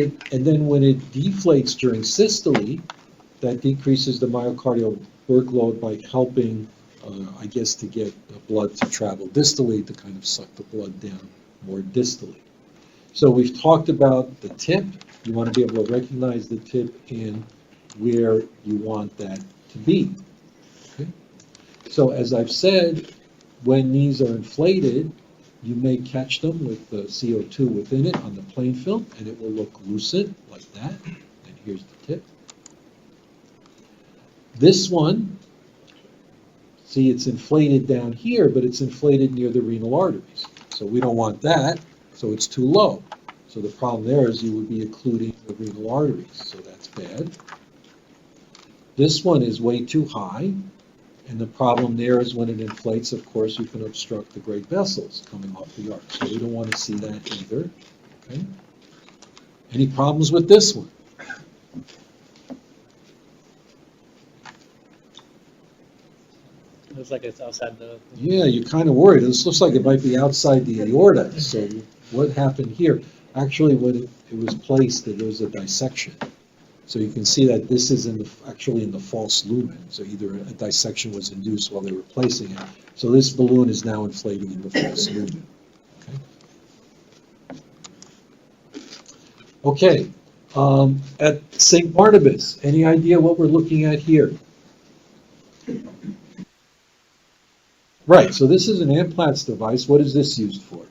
it deflates during systole, that decreases the myocardial workload by helping, I guess, to get the blood to travel distally, to kind of suck the blood down more distally. So we've talked about the tip. You want to be able to recognize the tip and where you want that to be. Okay? So as I've said, when these are inflated, you may catch them with the CO2 within it on the plain film, and it will look lucid like that. And here's the tip. This one, see, it's inflated down here, but it's inflated near the renal arteries. So we don't want that, so it's too low. So the problem there is you would be occluding the renal arteries, so that's bad. This one is way too high, and the problem there is when it inflates, of course, you can obstruct the great vessels coming off the arch. So we don't want to see that either. Okay? Any problems with this one? Looks like it's outside the. Yeah, you're kind of worried. This looks like it might be outside the aorta. So what happened here? Actually, when it was placed, there was a dissection. So you can see that this is actually in the false lumen. So either a dissection was induced while they were placing it. So this balloon is now inflating in the false lumen. Okay. At St. Barnabas, any idea what we're looking at here? Right, so this is an Amplatz device. What is this used for?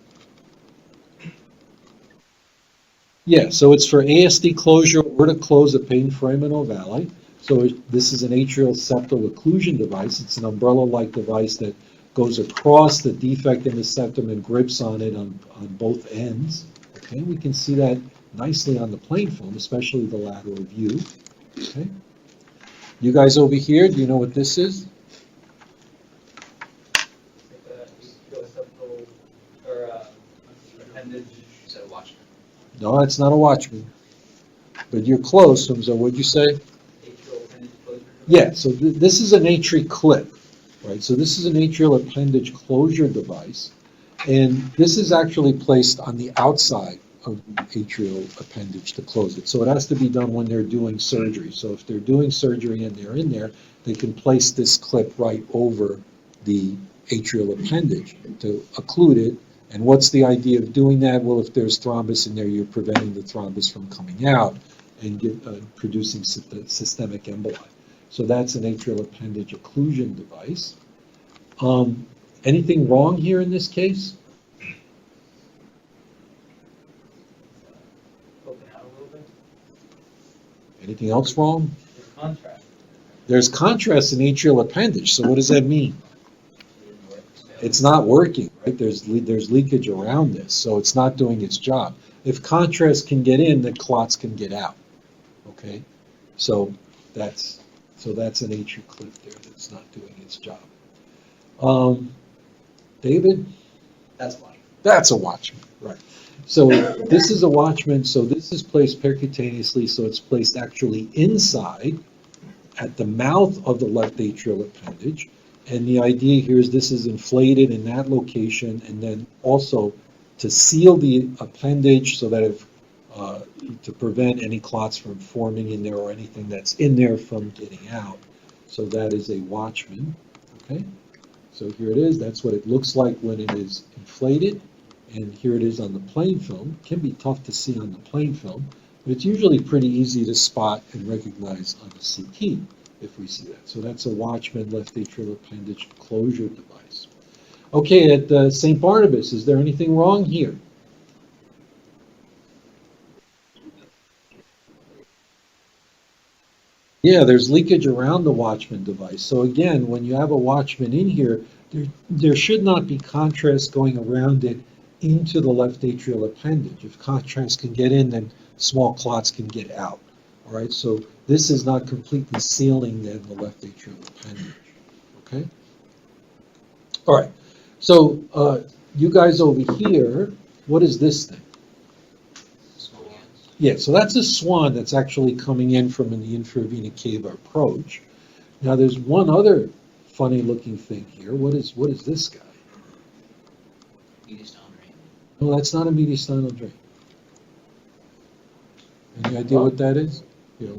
Yeah, so it's for ASD closure or to close a pain foramen ovale. So this is an atrial septal occlusion device. It's an umbrella-like device that goes across the defect in the septum and grips on it on both ends. Okay, we can see that nicely on the plain film, especially the lateral view. Okay, you guys over here, do you know what this is? Appendage. So watch. No, it's not a Watchman. But you're close, so what'd you say? Atrial appendage closure. Yeah, so this is an atri clip, right? So this is an atrial appendage closure device, and this is actually placed on the outside of the atrial appendage to close it. So it has to be done when they're doing surgery. So if they're doing surgery and they're in there, they can place this clip right over the atrial appendage to occlude it And what's the idea of doing that? Well, if there's thrombus in there, you're preventing the thrombus from coming out and producing systemic emboli. So that's an atrial appendage occlusion device. Anything wrong here in this case? Open out a little bit. Anything else wrong? There's contrast. There's contrast in atrial appendage, so what does that mean? It didn't work. It's not working, right? There's leakage around this, so it's not doing its job. If contrast can get in, then clots can get out, okay? So that's an atrial clip there that's not doing its job. David? That's why. That's a Watchman, right. So this is a Watchman, so this is placed percutaneously, so it's placed actually inside at the mouth of the left atrial appendage. And the idea here is this is inflated in that location, and then also to seal the appendage so that if, to prevent any clots from forming in there or anything that's in there from getting out. So that is a Watchman, okay? So here it is, that's what it looks like when it is inflated. And here it is on the plain film. It can be tough to see on the plain film, but it's usually pretty easy to spot and recognize on the CT if we see that. So that's a Watchman left atrial appendage closure device. Okay, at St. Barnabas, is there anything wrong here? Yeah, there's leakage around the Watchman device. So again, when you have a Watchman in here, there should not be contrast going around it into the left atrial appendage. If contrast can get in, then small clots can get out. All right, so this is not completely sealing then the left atrial appendage. Okay? All right, so you guys over here, what is this thing? Yeah, so that's a swan that's actually coming in from the infravena cava approach. Now there's one other funny looking thing here. What is this guy? Mediastinal drain. No, that's not a mediastinal drain. Any idea what that is? Here,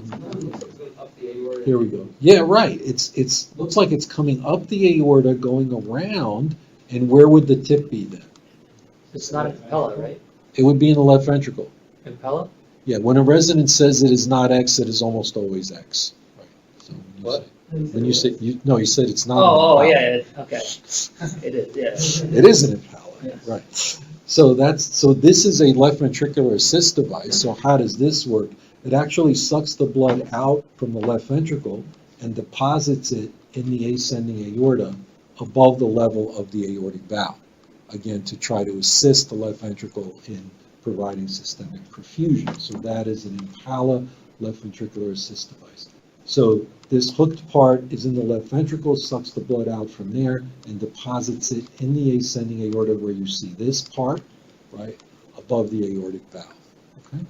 Up the aorta. here we go. Yeah, right. It's looks like it's coming up the aorta, going around, and where would the tip be then? It's not impella, right? It would be in the left ventricle. Impella? Yeah, when a resident says it is not X, it is almost always X. Right. So when you say you said it's not. Oh, an impala. yeah, okay. It is, yeah. It is an impala, Yes. right. So this is a left ventricular assist device. So how does this work? It actually sucks the blood out from the left ventricle and deposits it in the ascending aorta above the level of the aortic valve. Again, to try to assist the left ventricle in providing systemic perfusion. So that is an impala left ventricular assist device. So this hooked part is in the left ventricle, sucks the blood out from there, and deposits it in the ascending aorta where you see this part, right, above the aortic valve. Okay?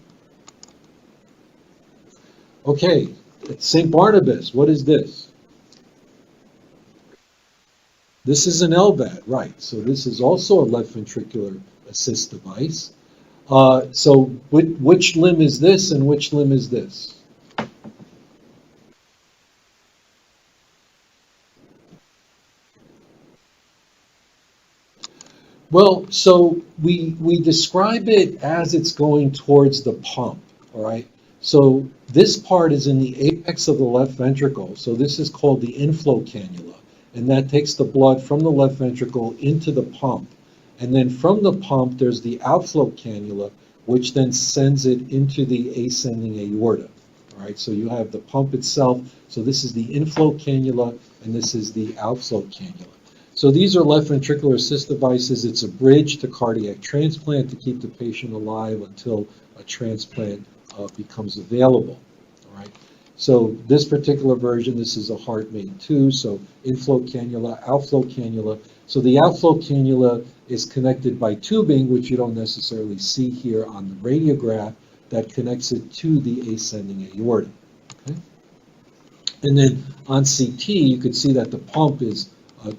Okay, at St. Barnabas, what is this? This is an LVAD, right. So this is also a left ventricular assist device. So which limb is this and which limb is this? Well, so we describe it as it's going towards the pump, all right? So this part is in the apex of the left ventricle. So this is called the inflow cannula. And that takes the blood from the left ventricle into the pump. And then from the pump, there's the outflow cannula, which then sends it into the ascending aorta. All right, so you have the pump itself. So this is the inflow cannula, and this is the outflow cannula. So these are left ventricular assist devices. It's a bridge to cardiac transplant to keep the patient alive until a transplant becomes available. All right. So this particular version, this is a HeartMate 2, so inflow cannula, outflow cannula. So the outflow cannula is connected by tubing, which you don't necessarily see here on the radiograph, that connects it to the ascending aorta. Okay? And then on CT, you can see that the pump is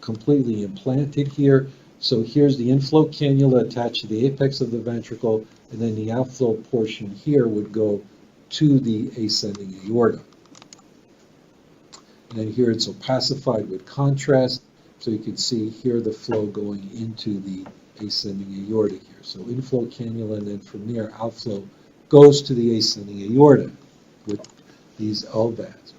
completely implanted here. So here's the inflow cannula attached to the apex of the ventricle, and then the outflow portion here would go to the ascending aorta. And then here it's opacified with contrast, so you can see here the flow going into the ascending aorta here. So inflow cannula, and then from there, outflow goes to the ascending aorta with these LVADs.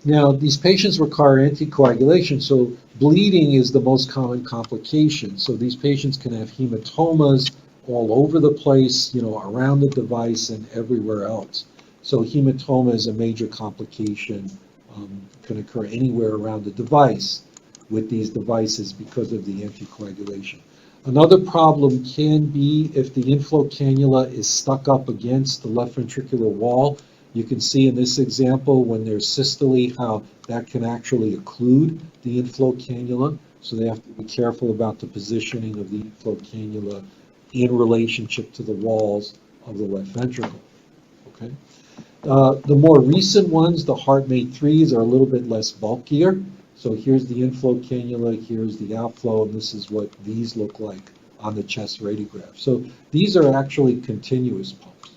Now, these patients require anticoagulation, so bleeding is the most common complication. So these patients can have hematomas all over the place, around the device and everywhere else. So hematoma is a major complication, can occur anywhere around the device with these devices because of the anticoagulation. Another problem can be if the inflow cannula is stuck up against the left ventricular wall. You can see in this example when there's systole how that can actually occlude the inflow cannula. So they have to be careful about the positioning of the inflow cannula in relationship to the walls of the left ventricle. Okay. The more recent ones, the HeartMate 3s, are a little bit less bulkier. So here's the inflow cannula, here's the outflow, and this is what these look like on the chest radiograph. So these are actually continuous pumps.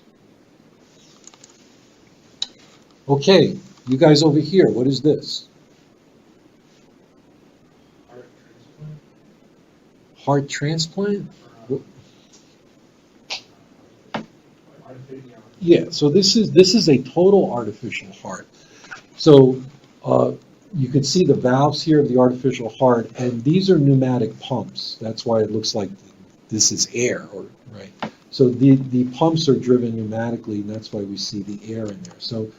Okay, you guys over here, what is this? Heart transplant? Heart transplant? Artificial. Yeah, so this is a total artificial heart. So you can see the valves here of the artificial heart, and these are pneumatic pumps. That's why it looks like this is air, right? So the pumps are driven pneumatically, and that's why we see the air in there. So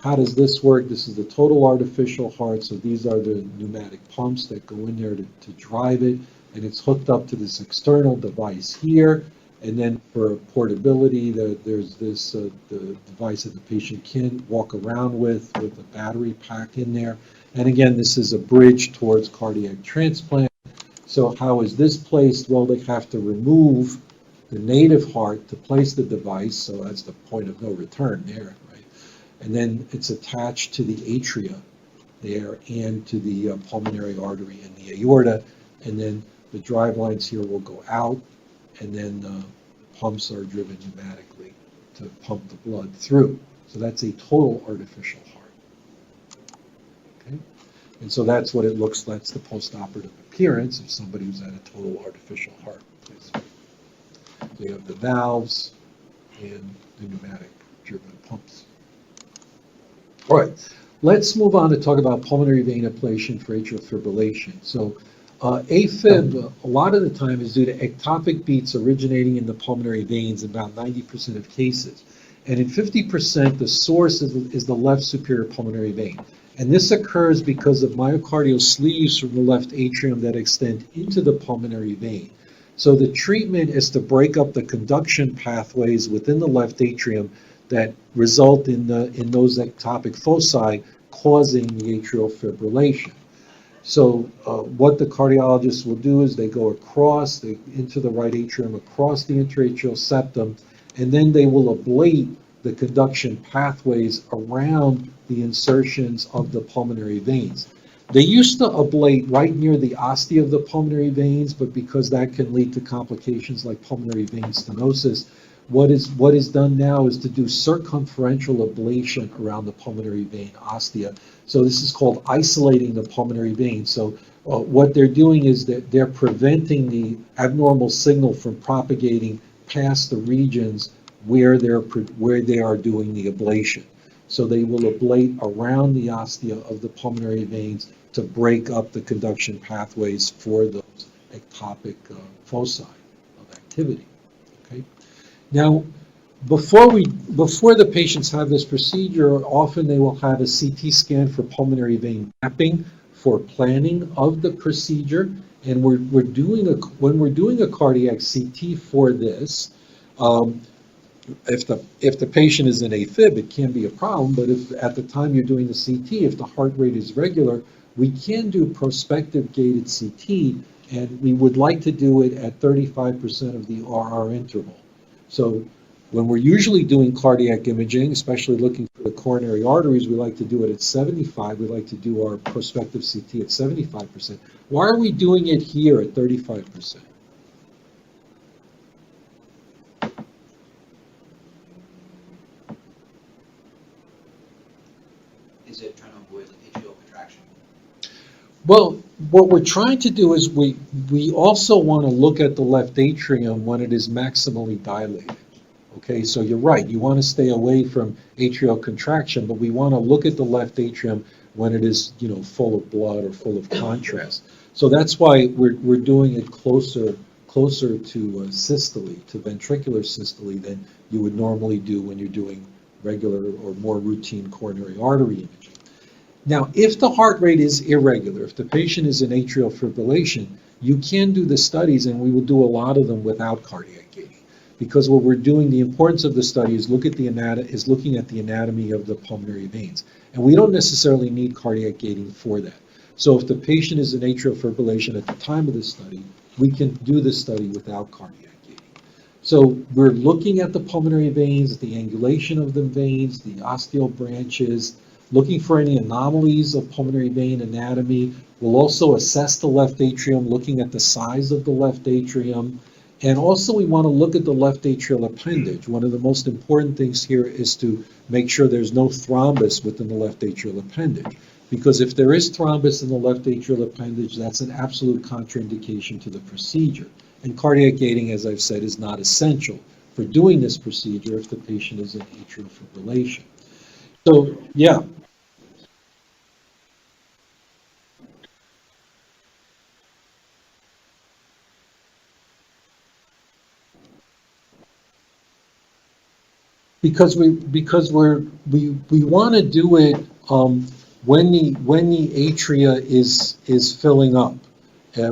how does this work? This is the total artificial heart, so these are the pneumatic pumps that go in there to drive it, and it's hooked up to this external device here. And then for portability, there's this the device that the patient can walk around with a battery pack in there. And again, this is a bridge towards cardiac transplant. So how is this placed? Well, they have to remove the native heart to place the device, so that's the point of no return there, right? And then it's attached to the atria there and to the pulmonary artery and the aorta. And then the drive lines here will go out, and then pumps are driven pneumatically to pump the blood through. So that's a total artificial heart. Okay? And so that's what it looks like. That's the postoperative appearance of somebody who's had a total artificial heart replacement. So you have the valves and the pneumatic driven pumps. All right, let's move on to talk about pulmonary vein ablation for atrial fibrillation. So AFib, a lot of the time, is due to ectopic beats originating in the pulmonary veins in about 90% of cases. And in 50%, the source is the left superior pulmonary vein. And this occurs because of myocardial sleeves from the left atrium that extend into the pulmonary vein. So the treatment is to break up the conduction pathways within the left atrium that result in those ectopic foci causing the atrial fibrillation. So what the cardiologists will do is they go across into the right atrium, across the intraatrial septum, and then they will ablate the conduction pathways around the insertions of the pulmonary veins. They used to ablate right near the ostia of the pulmonary veins, but because that can lead to complications like pulmonary vein stenosis, what is done now is to do circumferential ablation around the pulmonary vein ostia. So this is called isolating the pulmonary vein. So what they're doing is that they're preventing the abnormal signal from propagating past the regions where they are doing the ablation. So they will ablate around the ostia of the pulmonary veins to break up the conduction pathways for those ectopic foci of activity. Okay. Now, before the patients have this procedure, often they will have a CT scan for pulmonary vein mapping for planning of the procedure. And when we're doing a cardiac CT for this, if the patient is in AFib, it can be a problem. But if at the time you're doing the CT, if the heart rate is regular, we can do prospective gated CT, and we would like to do it at 35% of the RR interval. So when we're usually doing cardiac imaging, especially looking for the coronary arteries, we like to do it at 75. We like to do our prospective CT at 75%. Why are we doing it here at 35%? Is it trying to avoid like atrial contraction? Well, what we're trying to do is we also want to look at the left atrium when it is maximally dilated. Okay, so you're right, you want to stay away from atrial contraction, but we want to look at the left atrium when it is, full of blood or full of contrast. So that's why we're doing it closer to systole, to ventricular systole, than you would normally do when you're doing regular or more routine coronary artery imaging. Now, if the heart rate is irregular, if the patient is in atrial fibrillation, you can do the studies, and we will do a lot of them without cardiac gating. Because what we're doing, the importance of the study is looking at the anatomy of the pulmonary veins. And we don't necessarily need cardiac gating for that. So if the patient is in atrial fibrillation at the time of the study, we can do the study without cardiac gating. So we're looking at the pulmonary veins, the angulation of the veins, the osteal branches, looking for any anomalies of pulmonary vein anatomy. We'll also assess the left atrium, looking at the size of the left atrium. And also we want to look at the left atrial appendage. One of the most important things here is to make sure there's no thrombus within the left atrial appendage. Because if there is thrombus in the left atrial appendage, that's an absolute contraindication to the procedure. And cardiac gating, as I've said, is not essential for doing this procedure if the patient is in atrial fibrillation. So, yeah. Because we want to do it when the atria is filling up,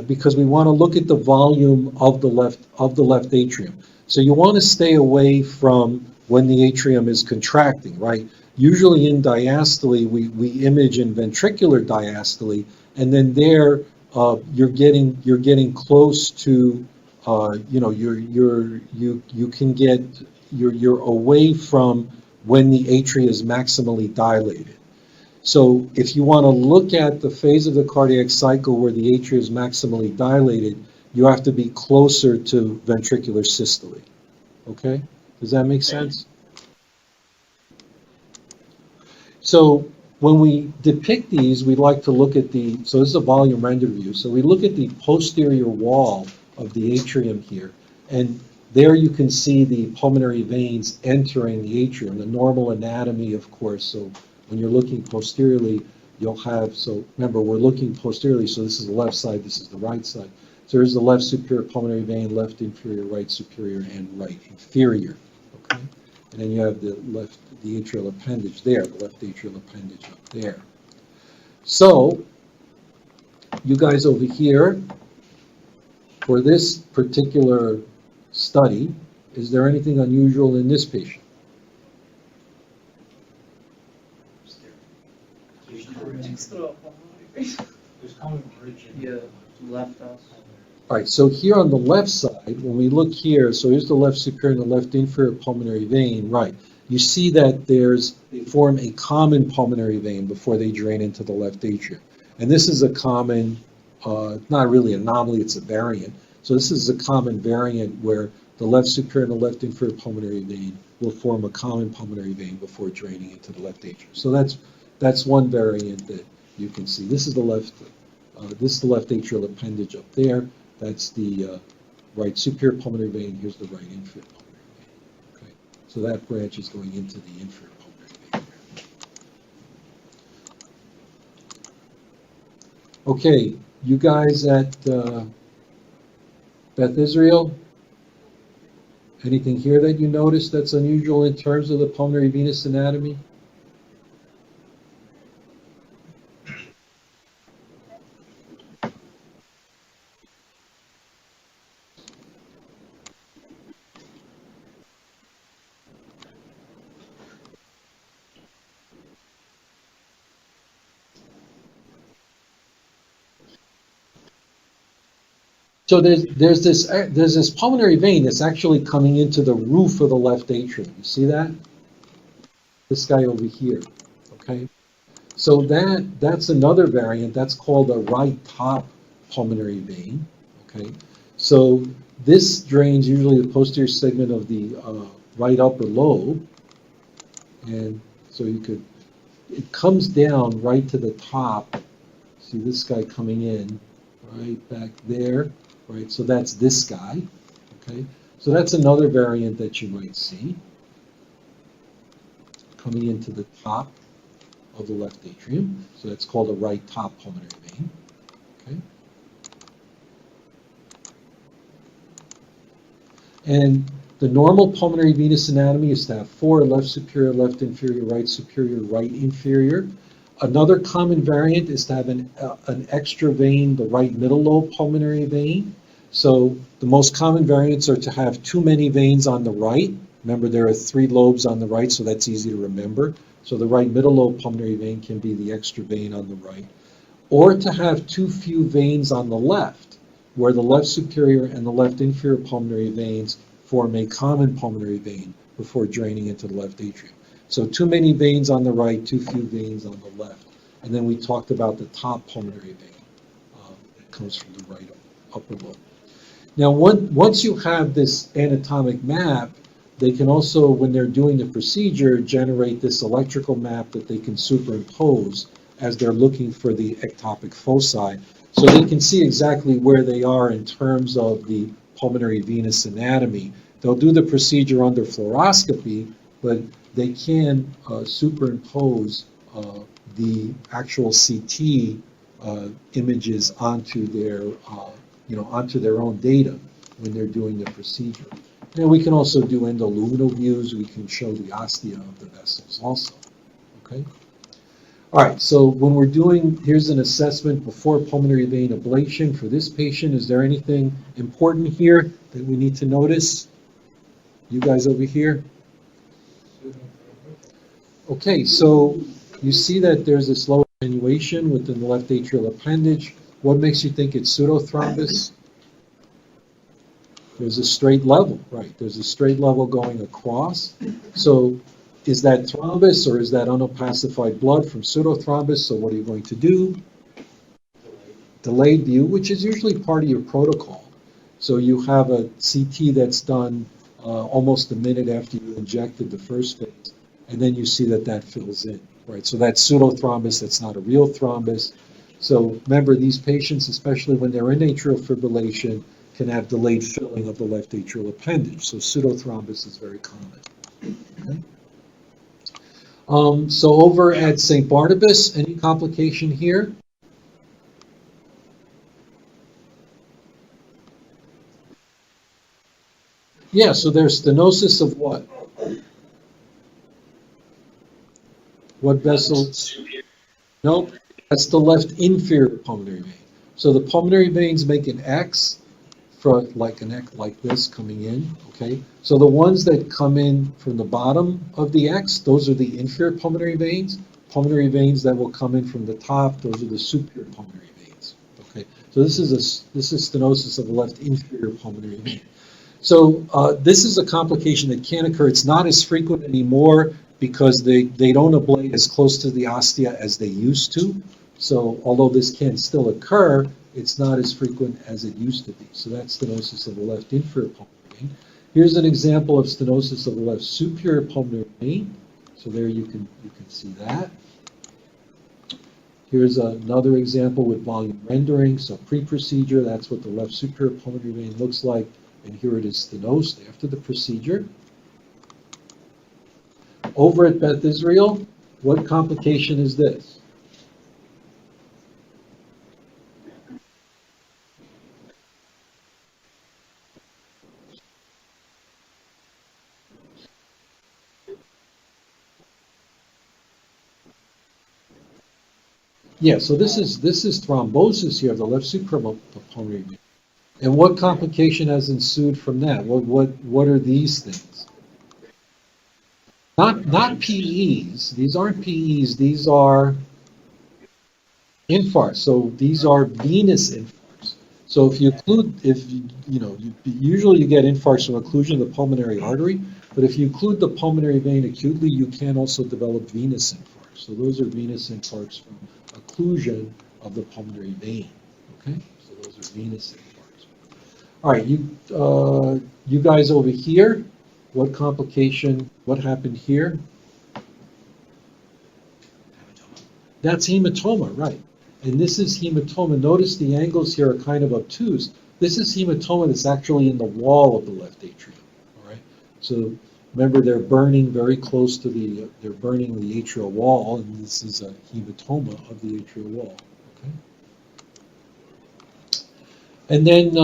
because we want to look at the volume of the left atrium. So you want to stay away from when the atrium is contracting, right? Usually in diastole, we image in ventricular diastole, and then there you're getting close to you're away from when the atria is maximally dilated. So if you want to look at the phase of the cardiac cycle where the atria is maximally dilated, you have to be closer to ventricular systole. Okay? Does that make sense? So when we depict these, we like to look at so this is a volume render view. So we look at the posterior wall of the atrium here, and there you can see the pulmonary veins entering the atrium, the normal anatomy, of course. So when you're looking posteriorly, you'll have, so remember, we're looking posteriorly, so this is the left side, this is the right side. So there's the left superior pulmonary vein, left inferior, right superior, and right inferior, okay? And then you have the atrial appendage there, the left atrial appendage up there. So, you guys over here, for this particular study, is there anything unusual in this patient? There's common bridge in. Yeah, left us. All right, so here on the left side, when we look here, so here's the left superior and the left inferior pulmonary vein, right? You see that they form a common pulmonary vein before they drain into the left atrium. And this is a common, not really anomaly, it's a variant. So this is a common variant where the left superior and the left inferior pulmonary vein will form a common pulmonary vein before draining into the left atrium. So that's one variant that you can see. This is the left atrial appendage up there. That's the right superior pulmonary vein. Here's the right inferior pulmonary vein. Okay, so that branch is going into the inferior pulmonary vein. Okay, you guys at Beth Israel, anything here that you noticed that's unusual in terms of the pulmonary venous anatomy? So there's this pulmonary vein that's actually coming into the roof of the left atrium. You see that? This guy over here, okay? So that's another variant. That's called a right top pulmonary vein, okay? So this drains usually the posterior segment of the right upper lobe, and so it comes down right to the top. see this guy coming in, right back there, right? So that's this guy, okay? So that's another variant that you might see coming into the top of the left atrium. So that's called a right top pulmonary vein, okay? And the normal pulmonary venous anatomy is to have 4, left superior, left inferior, right superior, right inferior. Another common variant is to have an extra vein, the right middle lobe pulmonary vein. So the most common variants are to have too many veins on the right. Remember, there are 3 lobes on the right, so that's easy to remember. So the right middle lobe pulmonary vein can be the extra vein on the right. Or to have too few veins on the left, where the left superior and the left inferior pulmonary veins form a common pulmonary vein before draining into the left atrium. So too many veins on the right, too few veins on the left. And then we talked about the top pulmonary vein that comes from the right upper lobe. Now, once you have this anatomic map, they can also, when they're doing the procedure, generate this electrical map that they can superimpose as they're looking for the ectopic foci. So they can see exactly where they are in terms of the pulmonary venous anatomy. They'll do the procedure under fluoroscopy, but they can superimpose the actual CT images onto their, onto their own data when they're doing the procedure. And we can also do endoluminal views. We can show the ostia of the vessels also. Okay. All right, so when we're doing, here's an assessment before pulmonary vein ablation for this patient. Is there anything important here that we need to notice? You guys over here? Okay, so you see that there's this low attenuation within the left atrial appendage. What makes you think it's pseudothrombus? There's a straight level, right? There's a straight level going across. So is that thrombus or is that unopacified blood from pseudothrombus? So what are you going to do? Delayed view, which is usually part of your protocol. So you have a CT that's done almost a minute after you injected the first phase, and then you see that that fills in, right? So that's pseudothrombus, that's not a real thrombus. So remember, these patients, especially when they're in atrial fibrillation, can have delayed filling of the left atrial appendage. So pseudothrombus is very common. Okay. So over at St. Barnabas, any complication here? Yeah, so there's stenosis of what? What vessel? Nope, that's the left inferior pulmonary vein. So the pulmonary veins make an X, for like an X like this coming in, okay? So the ones that come in from the bottom of the X, those are the inferior pulmonary veins. Pulmonary veins that will come in from the top, those are the superior pulmonary veins, okay? So this is stenosis of the left inferior pulmonary vein. So this is a complication that can occur. It's not as frequent anymore because they don't ablate as close to the ostia as they used to. So although this can still occur, it's not as frequent as it used to be. So that's stenosis of the left inferior pulmonary vein. Here's an example of stenosis of the left superior pulmonary vein. So there you can see that. Here's another example with volume rendering. So pre-procedure, that's what the left superior pulmonary vein looks like. And here it is stenosed after the procedure. Over at Beth Israel, what complication is this? Yeah, so this is thrombosis here of the left superior pulmonary vein. And what complication has ensued from that? What are these things? Not PEs. These aren't PEs. These are infarcts. So these are venous infarcts. So if you include, usually you get infarcts from occlusion of the pulmonary artery, but if you include the pulmonary vein acutely, you can also develop venous infarcts. So those are venous infarcts from occlusion of the pulmonary vein. Okay, so those are venous infarcts. All right, you guys over here, what complication, what happened here? Hematoma. That's hematoma, right. And this is hematoma. Notice the angles here are kind of obtuse. This is hematoma that's actually in the wall of the left atrium, all right? So remember, they're burning very close to they're burning the atrial wall, and this is a hematoma of the atrial wall, okay? And then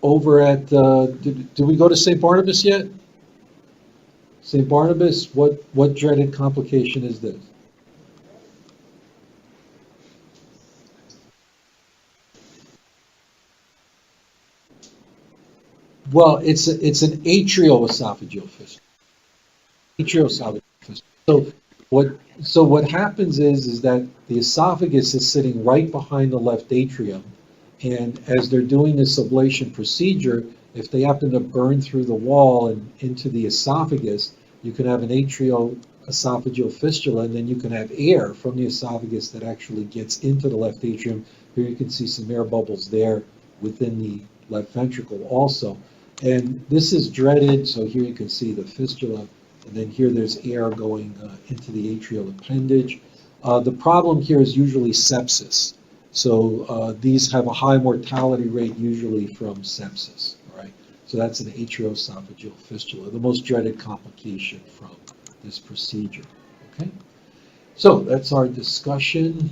over at, did we go to St. Barnabas yet? St. Barnabas, what dreaded complication is this? Well, it's an atrioesophageal fistula. Atrioesophageal fistula. So what happens is that the esophagus is sitting right behind the left atrium, and as they're doing this ablation procedure, if they happen to burn through the wall and into the esophagus, you can have an atrioesophageal fistula, and then you can have air from the esophagus that actually gets into the left atrium. Here you can see some air bubbles there within the left ventricle also. And this is dreaded, so here you can see the fistula, and then here there's air going into the atrial appendage. The problem here is usually sepsis. So these have a high mortality rate usually from sepsis, all right? So that's an atrioesophageal fistula, the most dreaded complication from this procedure, okay? So that's our discussion.